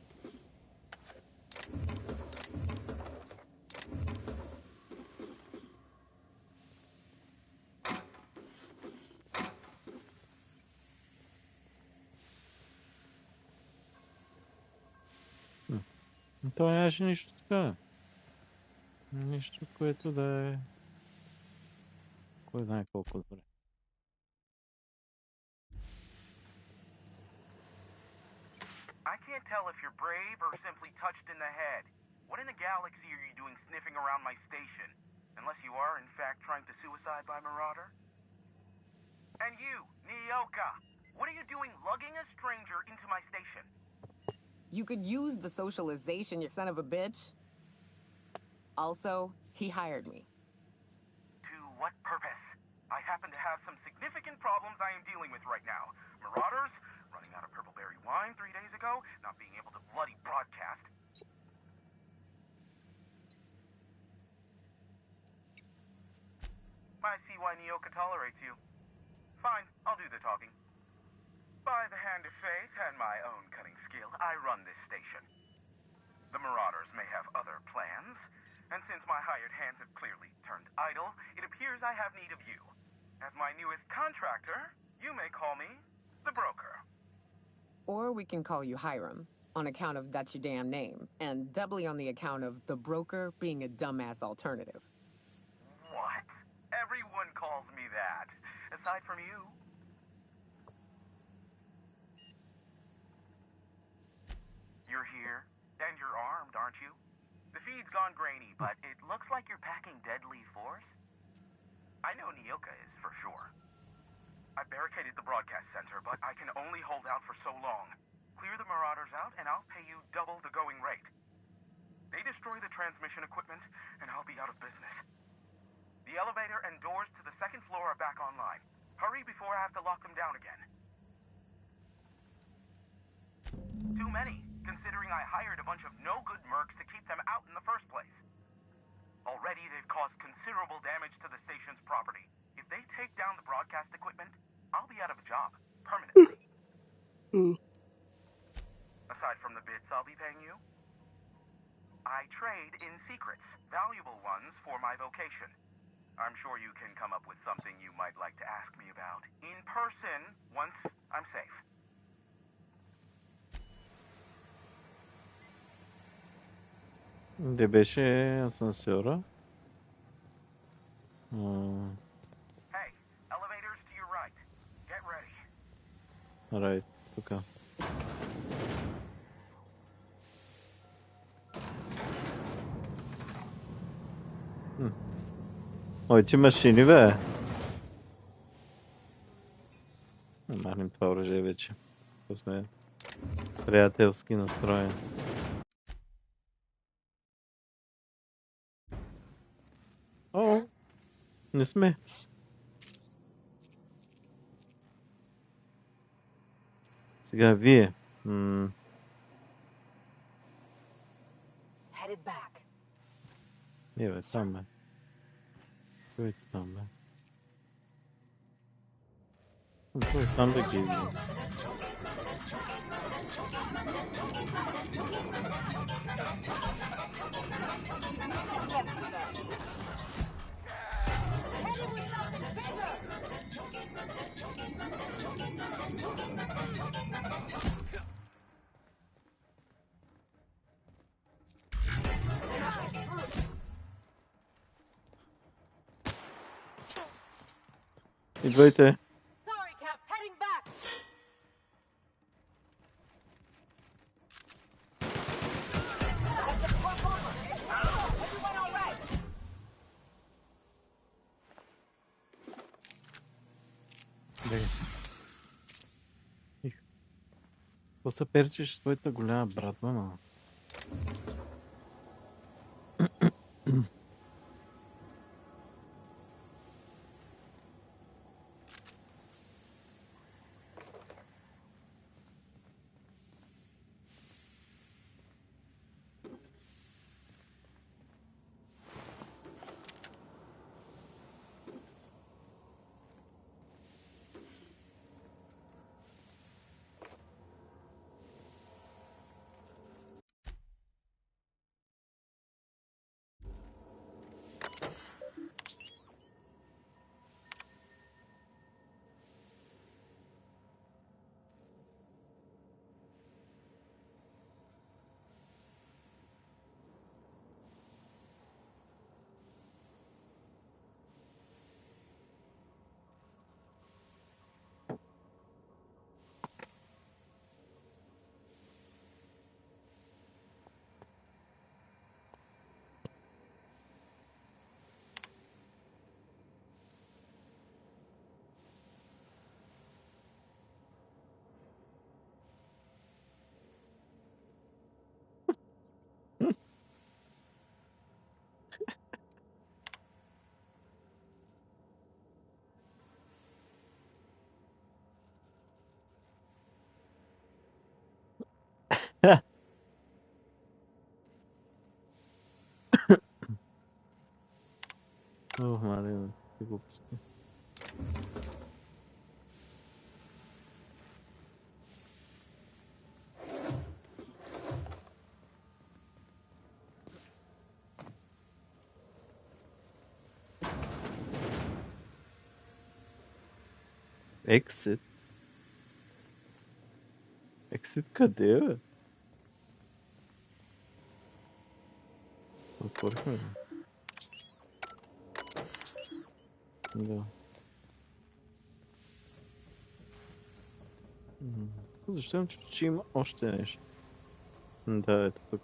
То нямаше нищо така. Нищо, което да е... Кой знае колко добре. I can't tell if you're brave or simply touched in the head. What in the galaxy are you doing sniffing around my station? Unless you are, in fact, trying to suicide by Marauder? And you, Nyoka, what are you doing lugging a stranger into my station? You could use the socialization, you son of a bitch. Also, he hired me. To what purpose? I happen to have some significant problems I am dealing with right now. Marauders, running out of purple berry wine 3 days ago, not being able to bloody broadcast. I see why Nyoka tolerates you. Fine, I'll do the talking. By the hand of fate and my own cunning skill, I run this station. The Marauders may have other plans, and since my hired hands have clearly turned idle, it appears I have need of you. As my newest contractor, you may call me the broker. Or we can call you Hiram, on account of that's your damn name, and doubly on the account of the broker being a dumbass alternative. What? Everyone calls me that, aside from you. You're here, and you're armed, aren't you? The feed's gone grainy, but it looks like you're packing deadly force. I know Nyoka is, for sure. I barricaded the broadcast center, but I can only hold out for so long. Clear the Marauders out, and I'll pay you double the going rate. They destroy the transmission equipment, and I'll be out of business. The elevator and doors to the second floor are back online. Hurry before I have to lock them down again. Too many, considering I hired a bunch of no-good mercs to keep them out in the first place. Already they've caused considerable damage to the station's property. If they take down the broadcast equipment, I'll be out of a job, permanently. Aside from the bits I'll be paying you, I trade in secrets, valuable ones for my vocation. I'm sure you can come up with something you might like to ask me about in person once I'm safe. Де беше асансьора? Hey, elevators to your right. Get ready. Right, тука. Ой, ти машини, бе! Махнем това оръжие вече. Ако сме приятелски настроени. О, не сме. Сега вие. Бе, там бе. Кой е там бе? Кой е там бе, Гейзи? Идвайте. Sorry, Cap. Heading back. Everyone all right? Какво се перчиш с твоята голяма брат, мама? да глупости. Exit? Exit къде, бе? Отворихме ли? Да. Защо имам чувство, че има още нещо? Да, ето тук.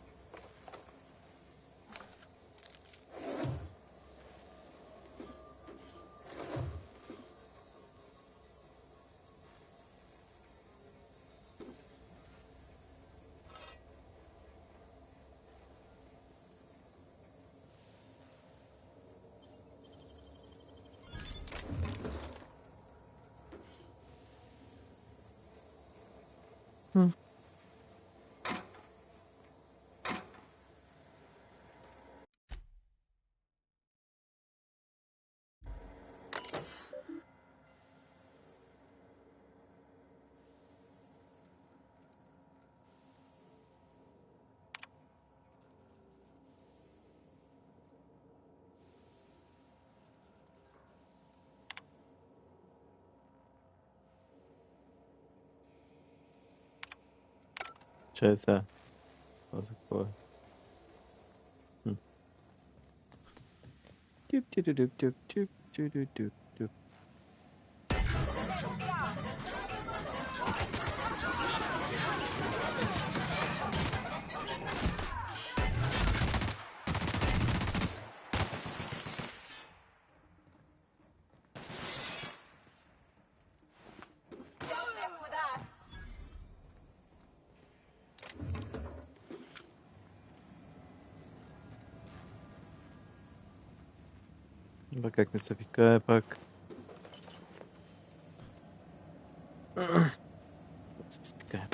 Че е сега? Това за какво е? Тюп. Бе, как ми се викае пак? Се спикае.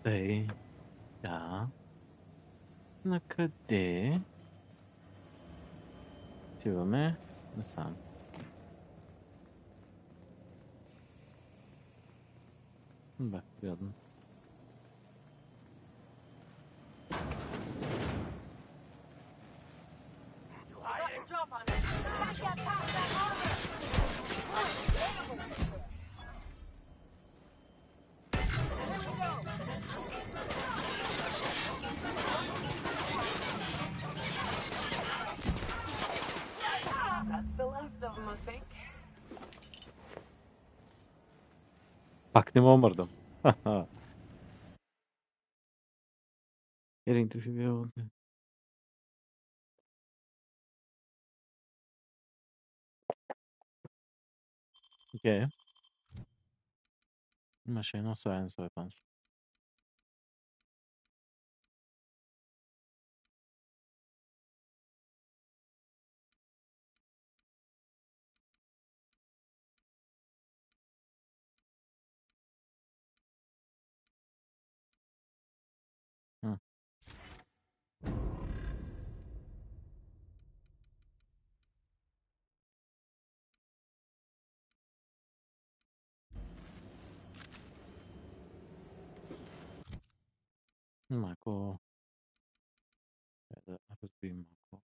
Ей, да. Накъде? Отиваме насам. Бе, гадно. That's the last of them, I think. Пак не мога мърдам. Ха-ха. Getting to feel. Окей. Имаше едно Science Weapons. Малко... Да разбием малко.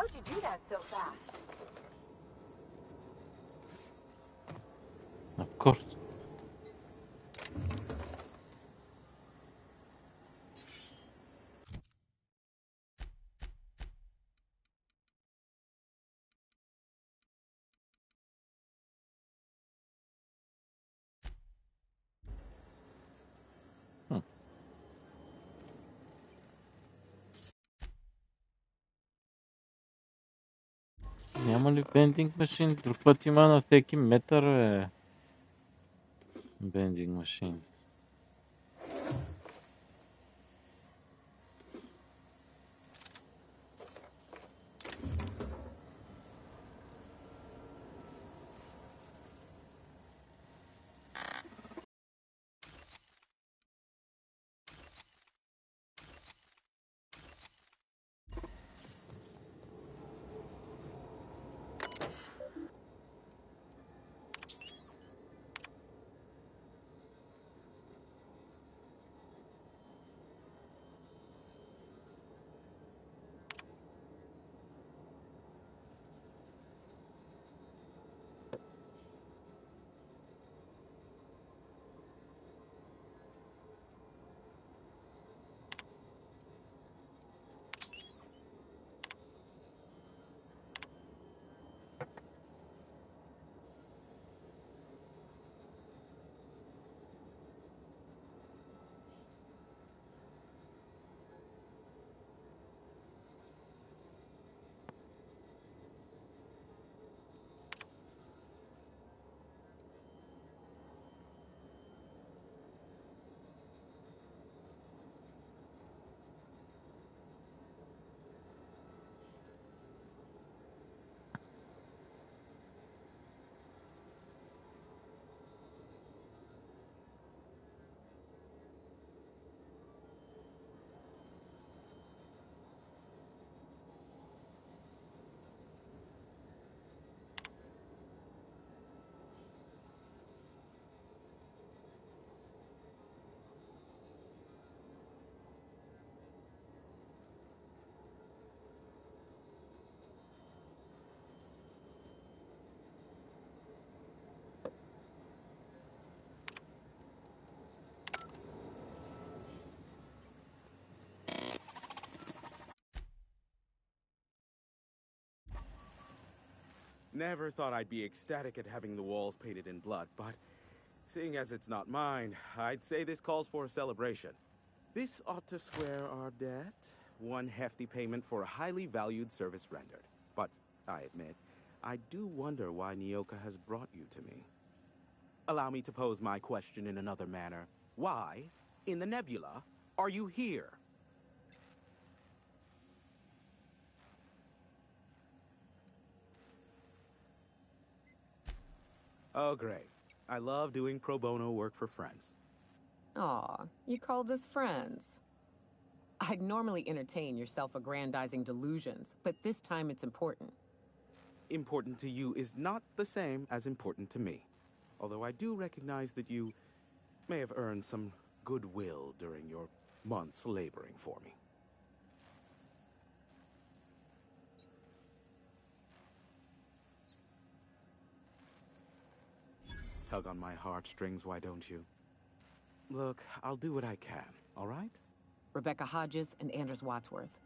How'd you do that so fast? Of course. Няма ли бендинг машин? Друг път има на всеки метър, бе. Бендинг машин. Never thought I'd be ecstatic at having the walls painted in blood, but seeing as it's not mine, I'd say this calls for a celebration. This ought to square our debt. One hefty payment for a highly valued service rendered. But I admit, I do wonder why Nyoka has brought you to me. Allow me to pose my question in another manner. Why, in the nebula, are you here? Oh, great. I love doing pro bono work for friends. Aw, you called us friends. I'd normally entertain your self-aggrandizing delusions, but this time it's important. Important to you is not the same as important to me. Although I do recognize that you may have earned some goodwill during your months laboring for me. Tug on my heartstrings, why don't you? Look, I'll do what I can, all right? Rebecca Hodges and Anders Wadsworth.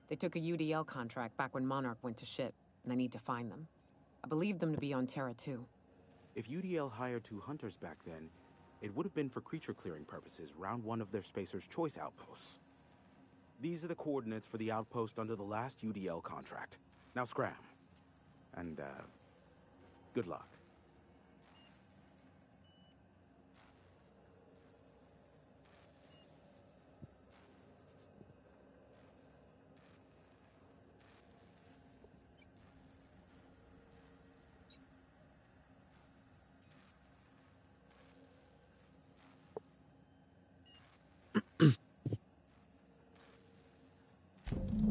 They took a UDL contract back when Monarch went to shit, and I need to find them. I believed them to be on Terra too. If UDL hired 2 hunters back then, it would have been for creature clearing purposes, round 1 of their Spacer's Choice outposts. These are the coordinates for the outpost under the last UDL contract. Now scram. And, good luck.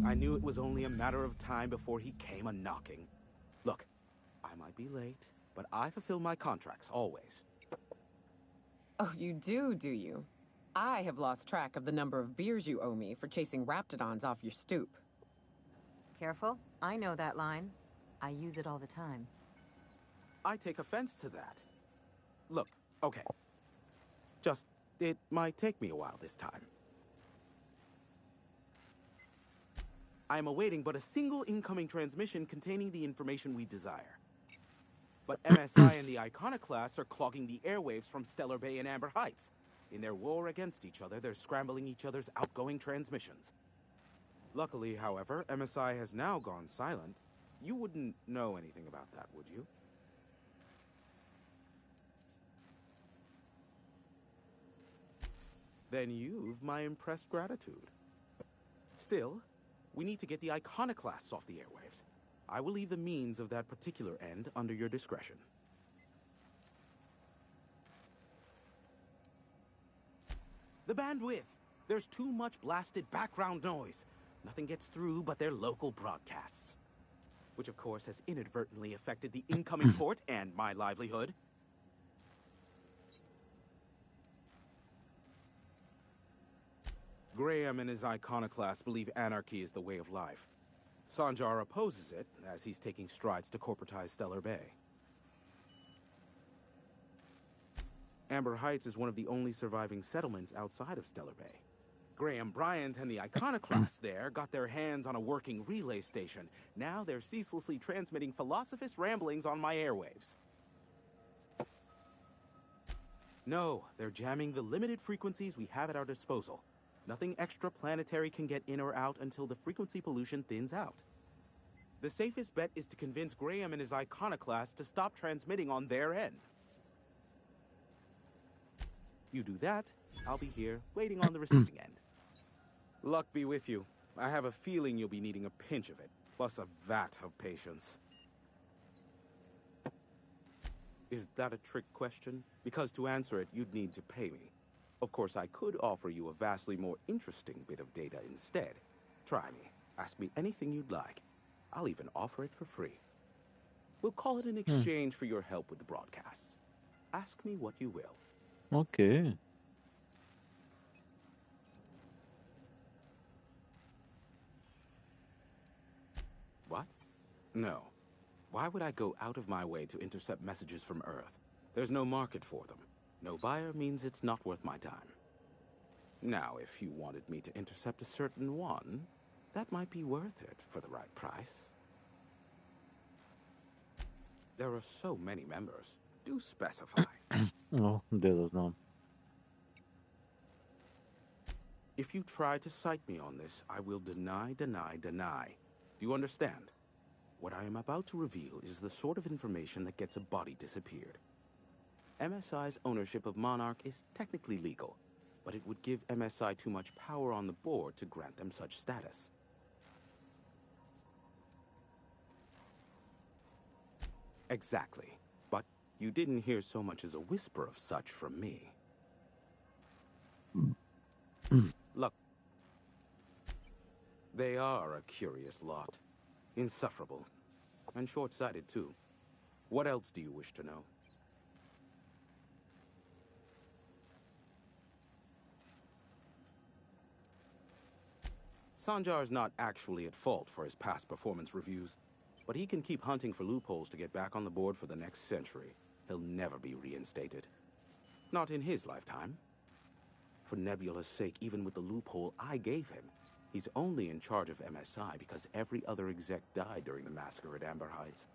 I knew it was only a matter of time before he came a-knocking. Look, I might be late, but I fulfill my contracts, always. Oh, you do you? I have lost track of the number of beers you owe me for chasing raptidons off your stoop. Careful, I know that line. I use it all the time. I take offense to that. Look, okay. Just, it might take me a while this time. I am awaiting but a single incoming transmission containing the information we desire. But MSI and the Iconoclasts are clogging the airwaves from Stellar Bay and Amber Heights. In their war against each other, they're scrambling each other's outgoing transmissions. Luckily, however, MSI has now gone silent. You wouldn't know anything about that, would you? Then you've my impressed gratitude. Still, we need to get the Iconoclasts off the airwaves. I will leave the means of that particular end under your discretion. The bandwidth! There's too much blasted background noise. Nothing gets through but their local broadcasts. Which of course has inadvertently affected the incoming port and my livelihood. Graham and his iconoclasts believe anarchy is the way of life. Sanjar opposes it, as he's taking strides to corporatize Stellar Bay. Amber Heights is one of the only surviving settlements outside of Stellar Bay. Graham Bryant and the iconoclasts there got their hands on a working relay station. Now they're ceaselessly transmitting philosophist ramblings on my airwaves. No, they're jamming the limited frequencies we have at our disposal. Nothing extraplanetary can get in or out until the frequency pollution thins out. The safest bet is to convince Graham and his iconoclasts to stop transmitting on their end. You do that, I'll be here, waiting on the receiving end. Luck be with you. I have a feeling you'll be needing a pinch of it, plus a vat of patience. Is that a trick question? Because to answer it, you'd need to pay me. Of course, I could offer you a vastly more interesting bit of data instead. Try me. Ask me anything you'd like. I'll even offer it for free. We'll call it an exchange for your help with the broadcasts. Ask me what you will. Okay. What? No. Why would I go out of my way to intercept messages from Earth? There's no market for them. No buyer means it's not worth my time. Now, if you wanted me to intercept a certain one, that might be worth it for the right price. There are so many members. Do specify. No, Deus não. If you try to cite me on this, I will deny. Do you understand? What I am about to reveal is the sort of information that gets a body disappeared. MSI's ownership of Monarch is technically legal, but it would give MSI too much power on the board to grant them such status. Exactly. But you didn't hear so much as a whisper of such from me. Look, they are a curious lot. Insufferable. And short-sighted, too. What else do you wish to know? Sanjar's not actually at fault for his past performance reviews, but he can keep hunting for loopholes to get back on the board for the next century. He'll never be reinstated. Not in his lifetime. For Nebula's sake, even with the loophole I gave him, he's only in charge of MSI because every other exec died during the massacre at Amber Heights.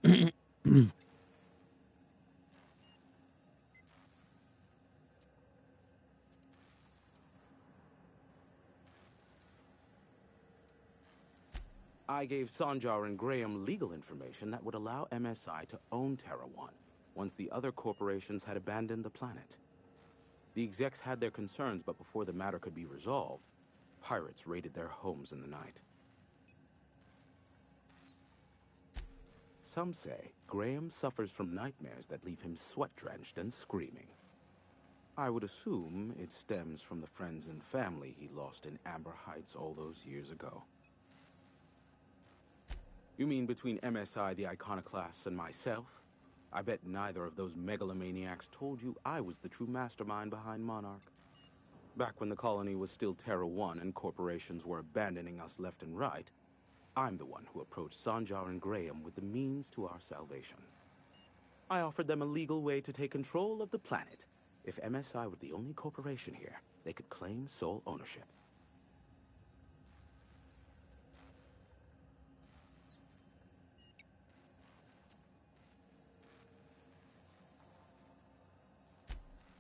I gave Sanjar and Graham legal information that would allow MSI to own Terra 1 once the other corporations had abandoned the planet. The execs had their concerns, but before the matter could be resolved, pirates raided their homes in the night. Some say Graham suffers from nightmares that leave him sweat-drenched and screaming. I would assume it stems from the friends and family he lost in Amber Heights all those years ago. You mean between MSI, the Iconoclasts, and myself? I bet neither of those megalomaniacs told you I was the true mastermind behind Monarch. Back when the colony was still Terra 1 and corporations were abandoning us left and right, I'm the one who approached Sanjar and Graham with the means to our salvation. I offered them a legal way to take control of the planet. If MSI were the only corporation here, they could claim sole ownership.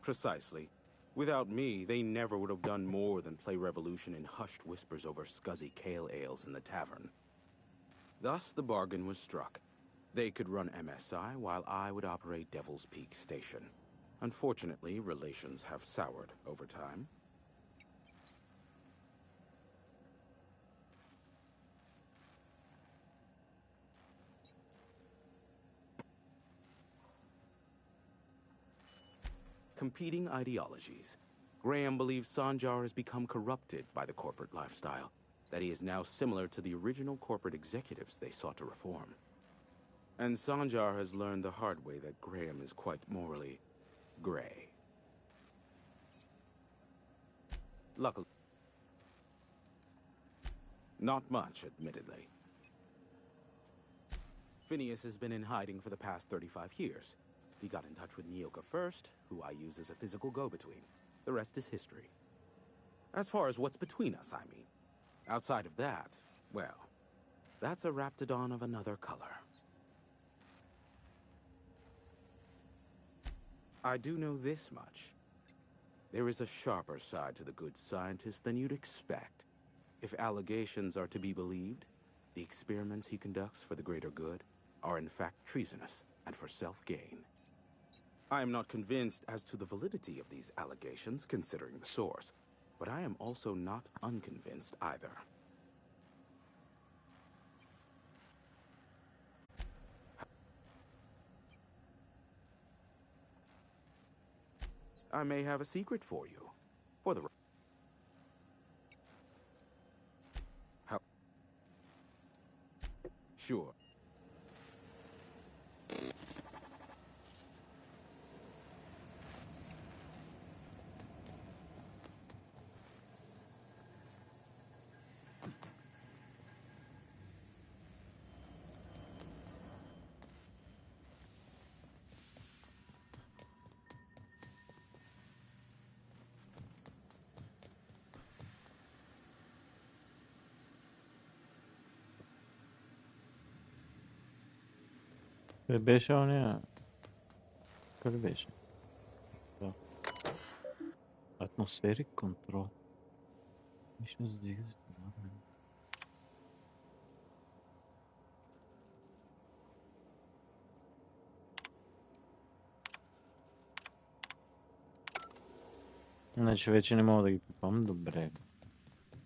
Precisely. Without me, they never would have done more than play Revolution in hushed whispers over scuzzy kale ales in the tavern. Thus, the bargain was struck. They could run MSI while I would operate Devil's Peak Station. Unfortunately, relations have soured over time. Competing ideologies. Graham believes Sanjar has become corrupted by the corporate lifestyle, that he is now similar to the original corporate executives they sought to reform. And Sanjar has learned the hard way that Graham is quite morally gray. Luckily, not much, admittedly. Phineas has been in hiding for the past 35 years. He got in touch with Nyoka first, who I use as a physical go-between. The rest is history. As far as what's between us, I mean. Outside of that, well, that's a raptidon of another color. I do know this much. There is a sharper side to the good scientist than you'd expect. If allegations are to be believed, the experiments he conducts for the greater good are in fact treasonous and for self-gain. I am not convinced as to the validity of these allegations, considering the source, but I am also not unconvinced either. I may have a secret for you. For the... How... Sure. Беше ония... Къде беше? Да. Атмосферик контрол. Mission сдига. Значи вече не мога да ги попомня добре.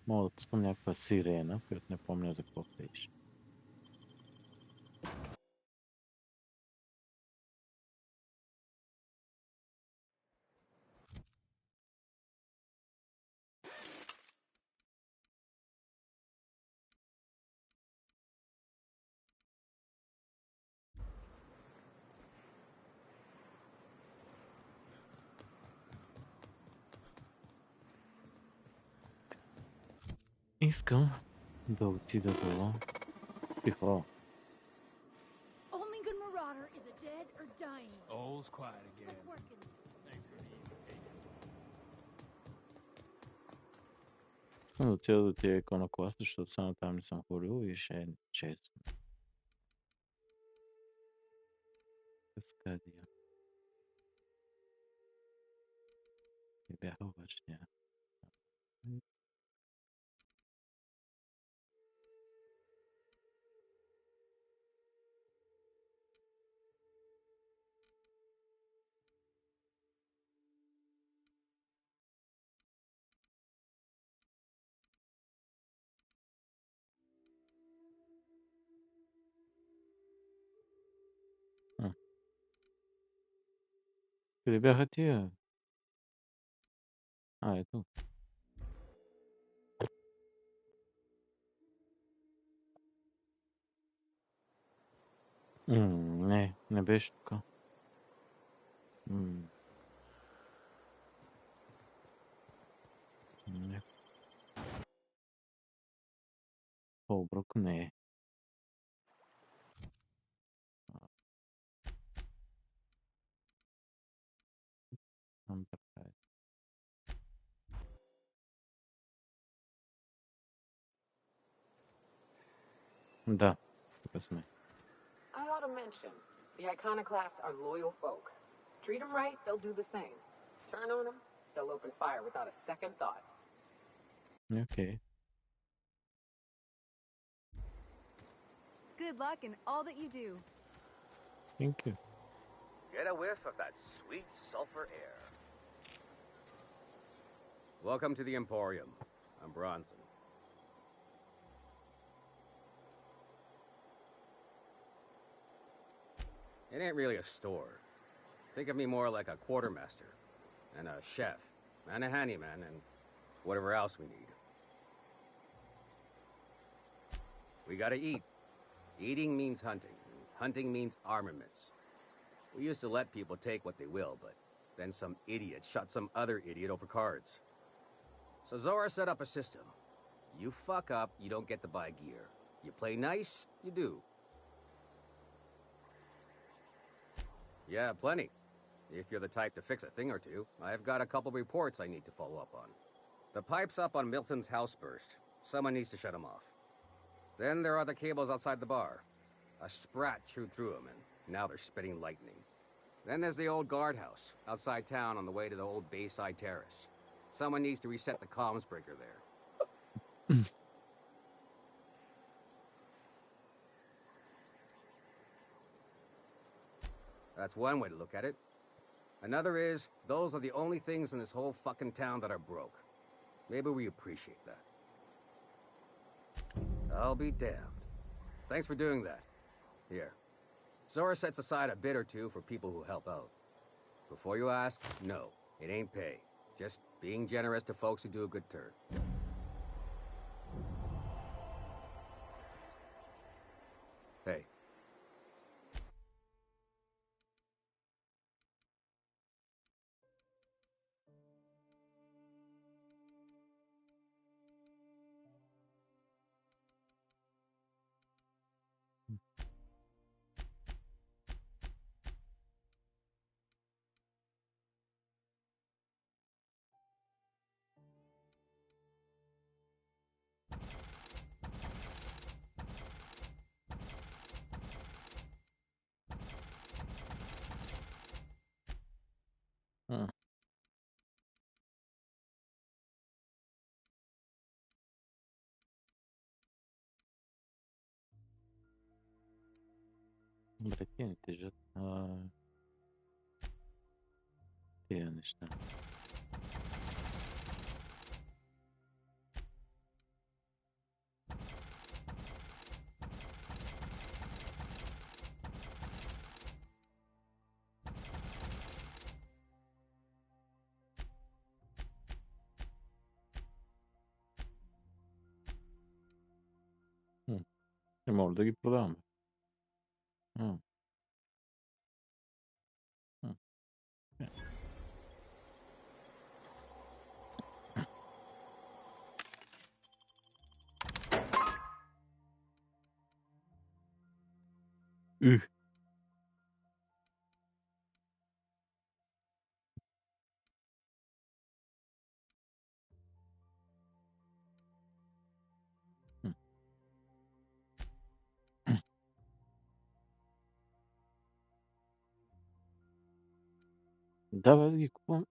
Мога да пускам някаква сирена, която не помня за какво беше. Искам да отида до... Тихо. Only good marauder is it dead or dying? All's quiet again. Sick working. Thanks for the easy payment. Искам да отида до тия иконокласт, защото само там не съм ходил и ще е често. Kaskadia. Wybiegał właśnie. Kiedy biegać je? A, tu. Ne beško. Ne. Obrok ne. Da, wezmę. I ought to mention, the Iconoclasts are loyal folk. Treat them right, they'll do the same. Turn on them, they'll open fire without a second thought. Okay. Good luck in all that you do. Thank you. Get a whiff of that sweet sulfur air. Welcome to the Emporium. I'm Bronson. It ain't really a store. Think of me more like a quartermaster, and a chef, and a handyman, and whatever else we need. We gotta eat. Eating means hunting. Hunting means armaments. We used to let people take what they will, but then some idiot shot some other idiot over cards. So Zora set up a system. You fuck up, you don't get to buy gear. You play nice, you do. Yeah, plenty. If you're the type to fix a thing or two, I've got a couple reports I need to follow up on. The pipes up on Milton's house burst. Someone needs to shut them off. Then there are the cables outside the bar. A sprat chewed through them, and now they're spitting lightning. Then there's the old guardhouse, outside town on the way to the old Bayside Terrace. Someone needs to reset the comms breaker there. That's one way to look at it. Another is, those are the only things in this whole fucking town that are broke. Maybe we appreciate that. I'll be damned. Thanks for doing that. Here. Zora sets aside a bit or two for people who help out. Before you ask, no, it ain't pay. Just being generous to folks who do a good turn. Hey. Братья, ты же... Конечно. Ama oradaki burada mı? Hı. Hı. Evet. Üh. Hı. Да, аз ги купувам.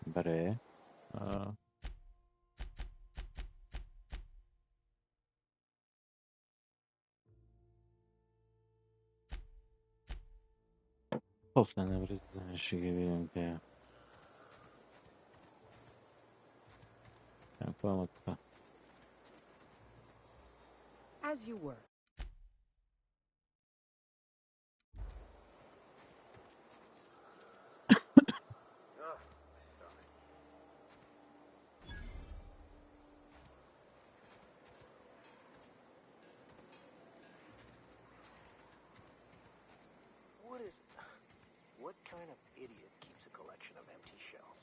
Добре. После навръзане ще ги видим те. Какво има така? As you were. What kind of idiot keeps a collection of empty shells?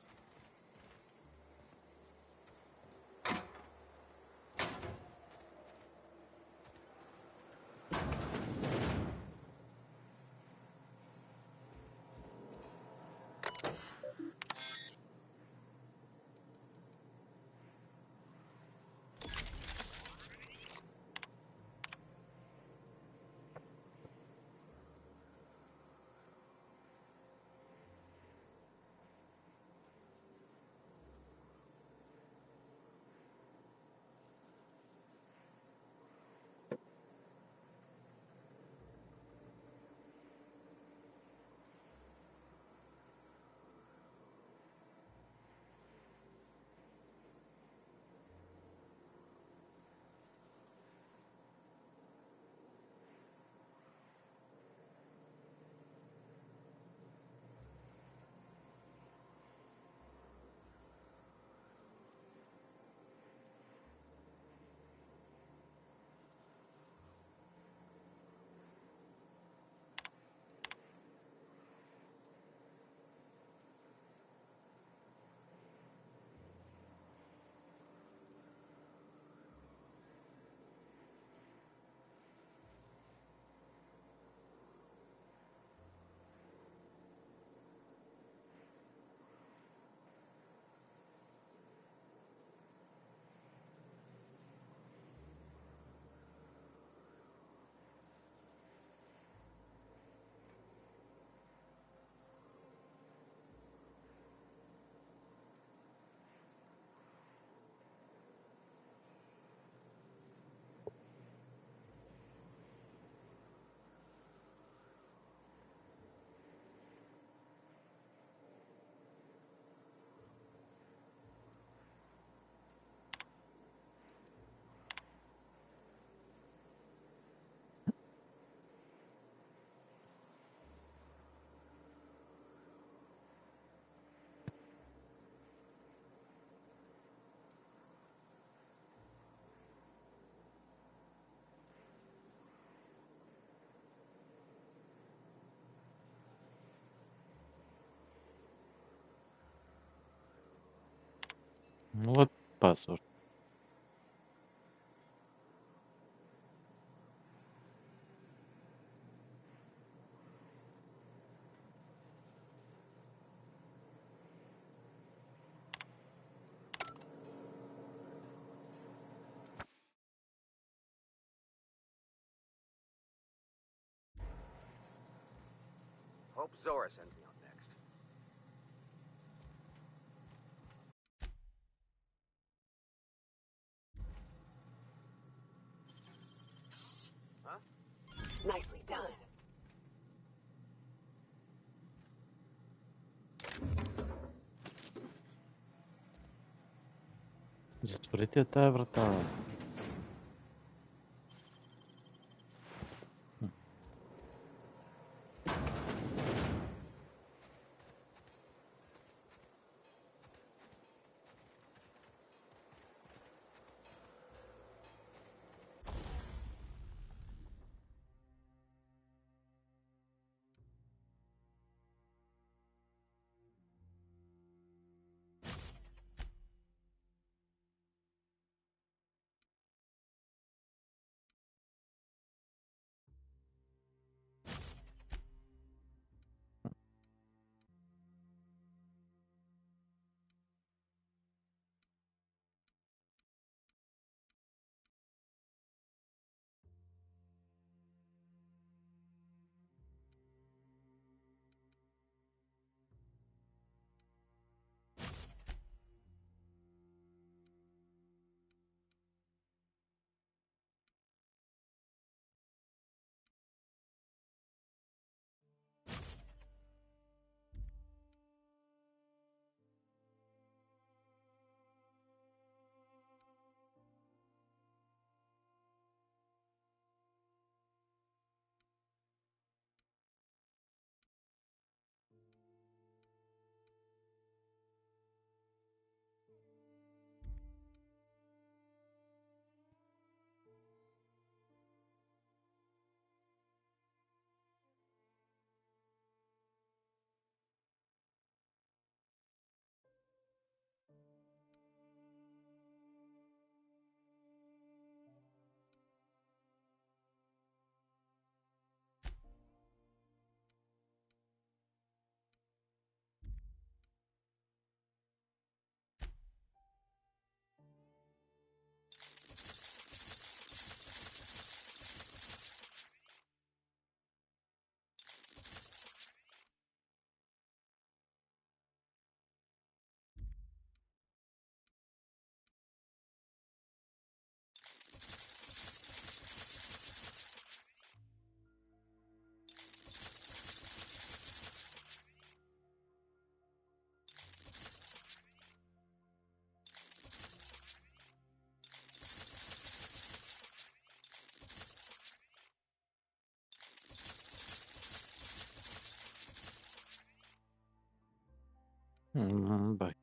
Вот паспорт. Hope Zora sends me on next. Huh? Nicely done. Затворите тая врата, бе.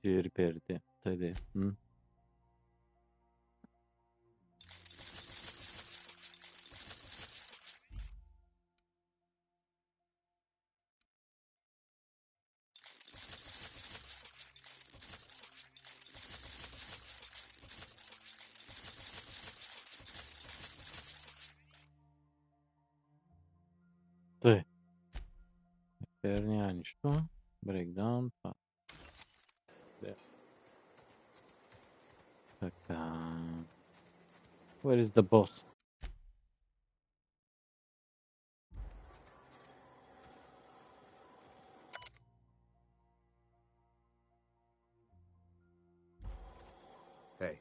ti ripeterti, sai te? Mm? طيب يعني شو بريك داون where is the boss? Hey.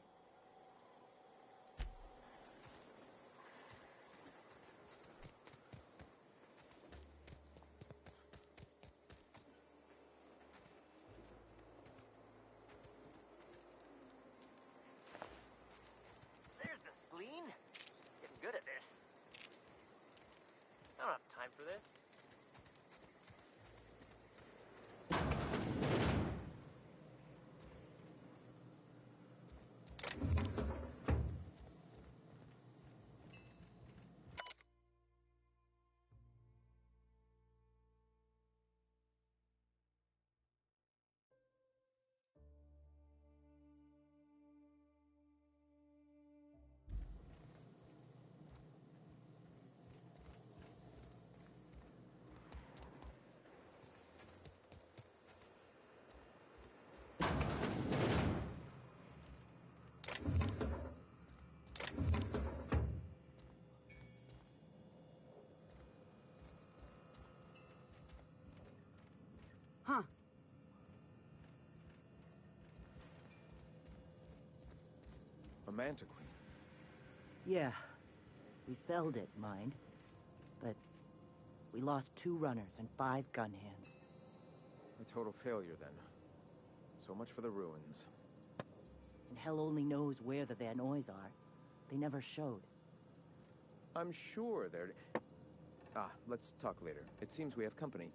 There's the spleen. Getting good at this. I don't have time for this. Huh. A manta queen. Yeah. We felled it, mind. But we lost 2 runners and 5 gun hands. A total failure, then. So much for the ruins. And hell only knows where the Van Oys are. They never showed. I'm sure they're... Ah, let's talk later. It seems we have company.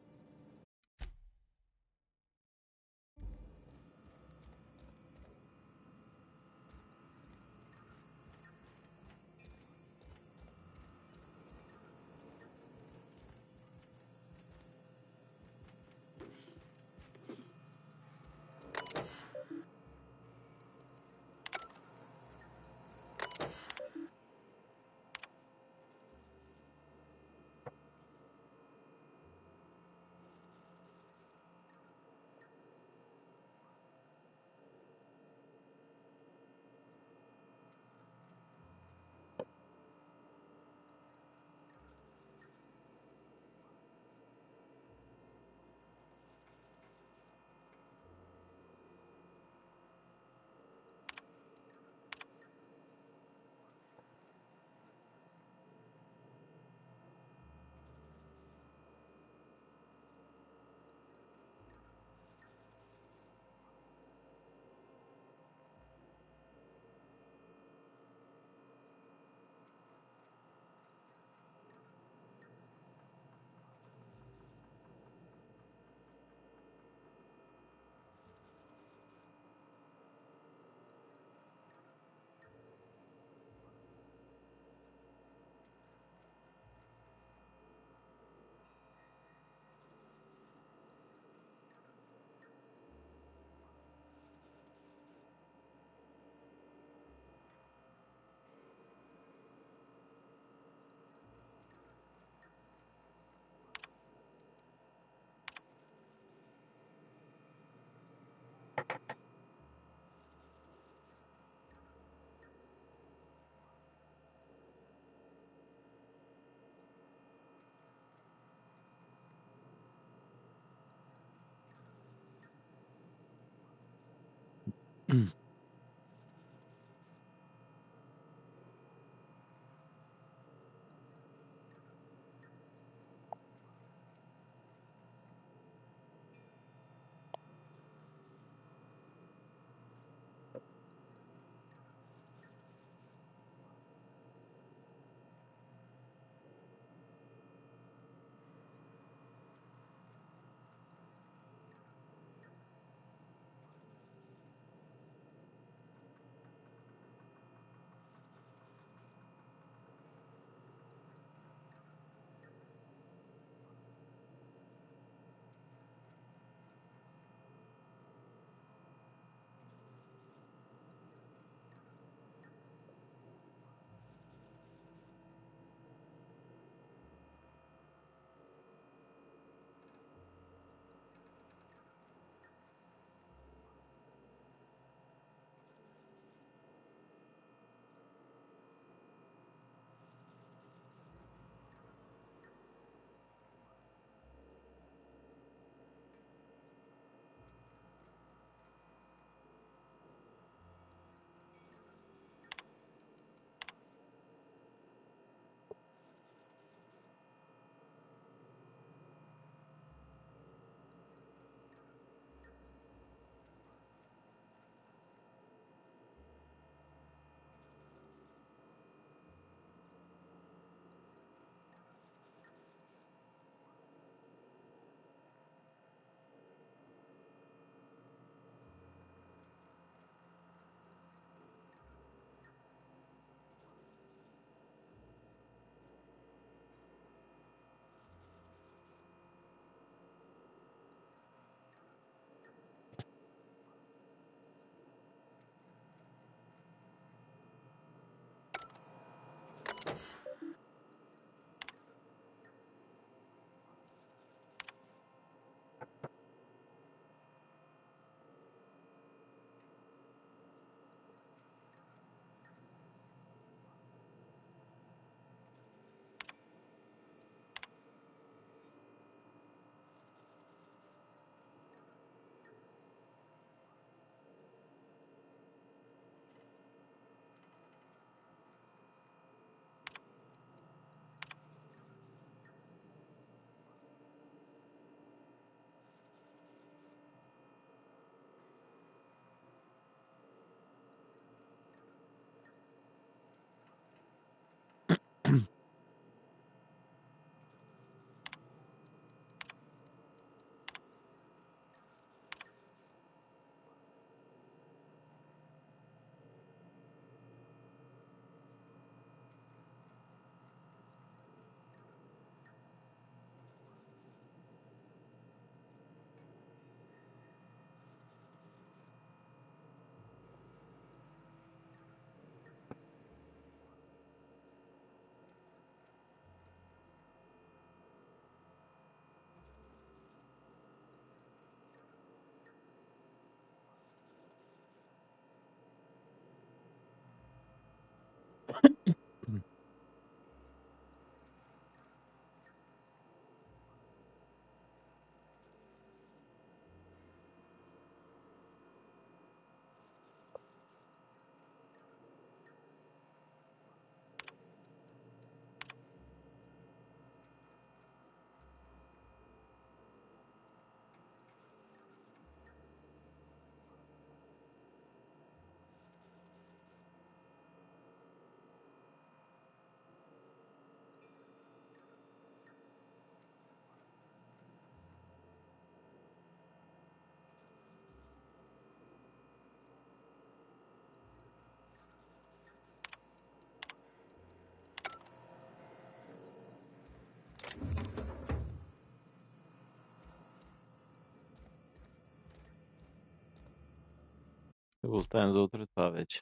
Оставим за утре това вече.